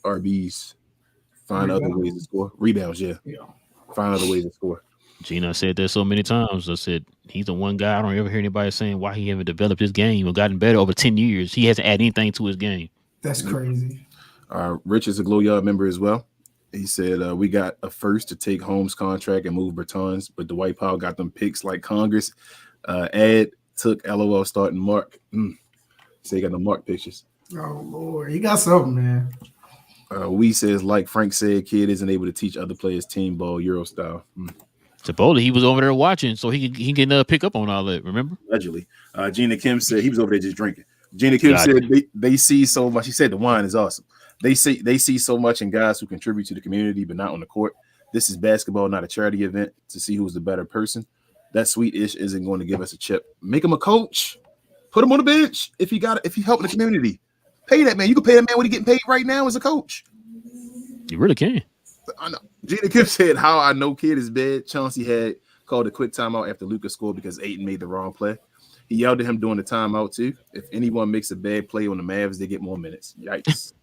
RBs. Find other ways to score. Rebounds, yeah. Find other ways to score. Gina said that so many times. I said he's the one guy I don't ever hear anybody saying why he haven't developed his game or gotten better over 10 years. He hasn't added anything to his game. That's crazy. Rich is a Glow Yard member as well. He said, we got a first to take Holmes' contract and move Bertans, but Dwight Powell got them picks like Congress. Ed took LOL starting Mark. So he got the Mark pictures. Oh, Lord. He got something, man. We says, like Frank said, Kidd isn't able to teach other players team ball, Euro style. Supposedly he was over there watching, so he can pick up on all that. Remember? Allegedly, Gina Kim said he was over there just drinking. Gina Kim said they see so much. She said the wine is awesome. They see so much in guys who contribute to the community, but not on the court. This is basketball, not a charity event to see who's the better person. That sweet ish isn't going to give us a chip. Make him a coach. Put him on the bench if he helping the community. Pay that man. You can pay that man what he getting paid right now as a coach. You really can. I know. Gina Kim said, how I know Kidd is bad. Chauncey had called a quick timeout after Luka scored because Ayton made the wrong play. He yelled at him during the timeout too. If anyone makes a bad play on the Mavs, they get more minutes. Yikes.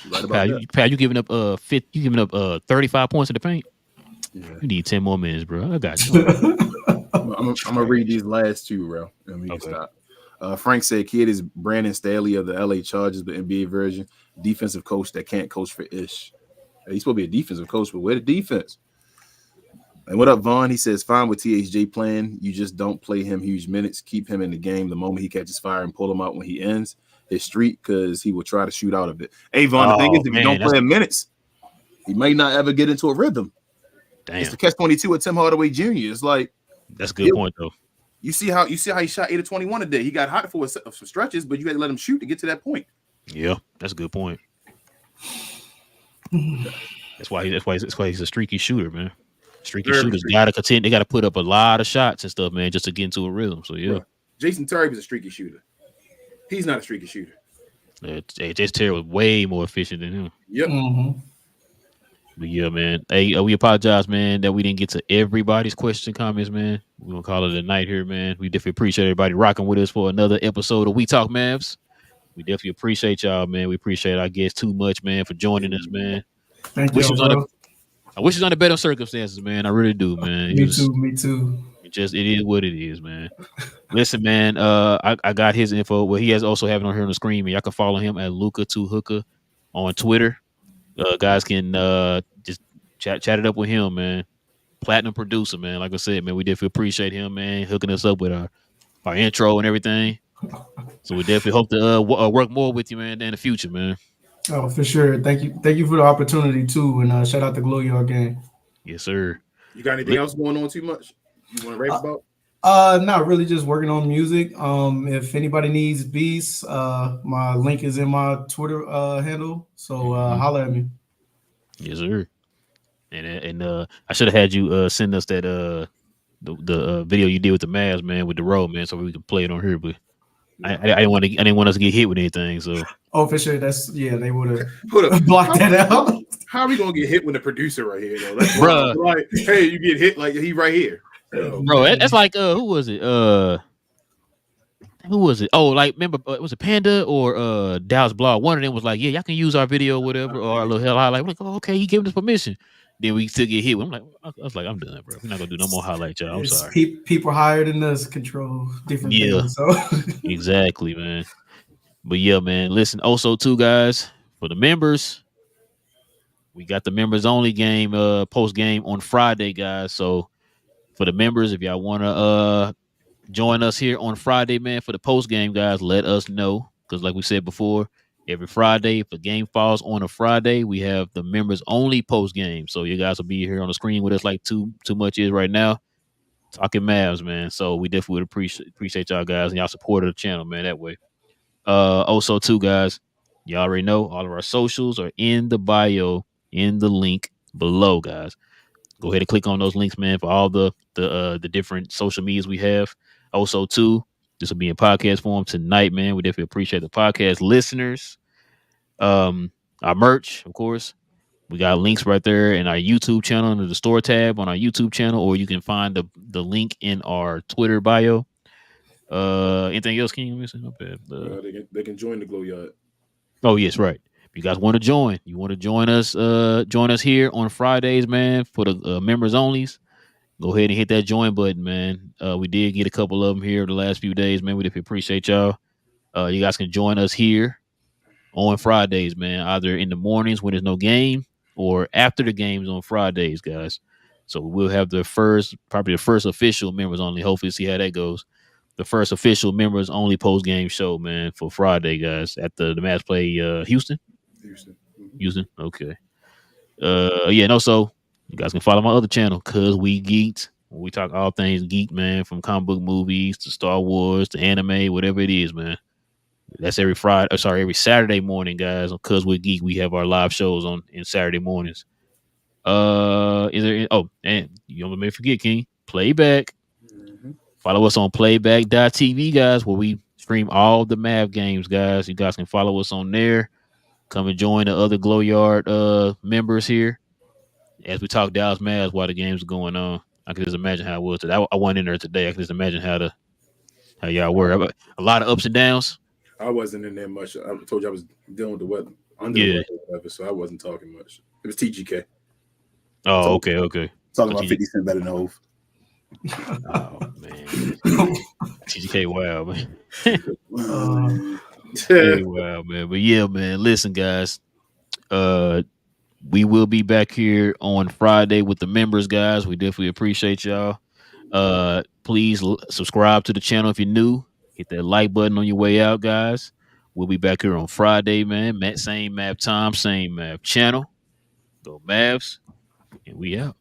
Right about Pat, you giving up 35 points in the paint? Yeah. You need 10 more minutes, bro. I got you. I'm gonna read these last two, bro. And we can stop. Frank said Kidd is Brandon Staley of the LA Chargers, the NBA version, defensive coach that can't coach for ish. He's supposed to be a defensive coach, but where the defense? And what up, Vaughn? He says, fine with THJ playing. You just don't play him huge minutes. Keep him in the game the moment he catches fire and pull him out when he ends his streak because he will try to shoot out of it. Hey, Vaughn, the thing is, if you don't play him minutes, he might not ever get into a rhythm. Damn. It's the catch-22 with Tim Hardaway Jr. It's like that's a good point, though. You see how he shot 8 of 21 today. He got hot for some stretches, but you got to let him shoot to get to that point. Yeah, that's a good point. That's why he's a streaky shooter, man. Streaky shooters gotta continue. They gotta put up a lot of shots and stuff, man, just to get into a rhythm. So yeah, Jason Terry was a streaky shooter. He's not a streaky shooter. Jason Terry was way more efficient than him. Yep. Mm-hmm. But yeah, man. Hey, we apologize, man, that we didn't get to everybody's questions, comments, man. We're gonna call it a night here, man. We definitely appreciate everybody rocking with us for another episode of We Talk Mavs. We definitely appreciate y'all, man. We appreciate our guests too much, man, for joining us, man. Thank you, bro. I wish it was under better circumstances, man. I really do, man. Me too. It is what it is, man. Listen, man. I got his info. Well, he has also have it on here on the screen. Man, y'all can follow him at Luka2Hooker on Twitter. Guys can just chat it up with him, man. Platinum producer, man. Like I said, man, we definitely appreciate him, man, hooking us up with our intro and everything. So we definitely hope to work more with you, man, in the future, man. Oh, for sure. Thank you for the opportunity too, and shout out to Glow Yard Gang. Yes, sir. You got anything else going on too much? You want to rave about? Not really, just working on music. If anybody needs beats, my link is in my Twitter handle. So holler at me. Yes, sir. And I should have had you send us that the video you did with the Mavs, man, with the road, man, so we can play it on here. But I didn't want us to get hit with anything. So Oh, for sure. They would Hold have up. blocked that out. How are we gonna get hit when the producer right here though? That's Bruh. like, hey, you get hit like he right here. bro, that's like who was it? Who was it? Oh, like remember was it Panda or Dallas Blog? One of them was like, yeah, y'all can use our video, or whatever, or our little hell highlight. I'm like, oh, okay, he gave us permission. Then we still get hit. I'm like, I was like, I'm done, bro. We're not gonna do no more highlight, y'all. I'm It's sorry. people higher than us control different things. So Exactly, man. But yeah, man. Listen, also too, guys, for the members, we got the members only game, post game on Friday, guys. So for the members, if y'all wanna join us here on Friday, man, for the post game, guys, let us know. Because like we said before, every Friday, if a game falls on a Friday, we have the members only post game. So you guys will be here on the screen with us like too much is right now. Talking Mavs, man. So we definitely would appreciate y'all guys and y'all support of the channel, man, that way. Also too, guys, y'all already know all of our socials are in the bio, in the link below, guys. Go ahead and click on those links, man, for all the different social medias we have. Also, too, this will be in podcast form tonight, man. We definitely appreciate the podcast listeners. Our merch, of course. We got links right there in our YouTube channel under the store tab on our YouTube channel, or you can find the link in our Twitter bio. Anything else? Can you mention? No bad. They can join the Glow Yard. Oh yes, right. If you guys want to join, join us here on Fridays, man, for the members onlys. Go ahead and hit that join button, man. We did get a couple of them here the last few days, man. We definitely appreciate y'all. You guys can join us here on Fridays, man, either in the mornings when there's no game or after the games on Fridays, guys. So we'll have probably the first official members only. Hopefully, see how that goes. The first official members only post game show, man, for Friday, guys. At the Mavs play Houston. Houston. Okay. Yeah, and also you guys can follow my other channel, Cause We Geeked. We talk all things geek, man, from comic book movies to Star Wars to anime, whatever it is, man. That's every Saturday morning, guys. On Cause We Geek, we have our live shows in Saturday mornings. And you don't let me forget, King. Playback. Follow us on playback.tv, guys, where we stream all the Mav games, guys. You guys can follow us on there. Come and join the other Glow Yard members here as we talk Dallas Mavs while the game's going on. I can just imagine how it was today. I wasn't in there today. I can just imagine how y'all were. A lot of ups and downs. I wasn't in there much. I told you I was dealing with the weather, the weather, whatever, so I wasn't talking much. It was TGK. Oh, okay. Talking about 50 Cent better than Hov. Oh man, TGK, wow, man. Wow, man. But yeah, man. Listen, guys. We will be back here on Friday with the members, guys. We definitely appreciate y'all. Please subscribe to the channel if you're new. Hit that like button on your way out, guys. We'll be back here on Friday, man. Same map time, same map channel. Go Mavs, and we out.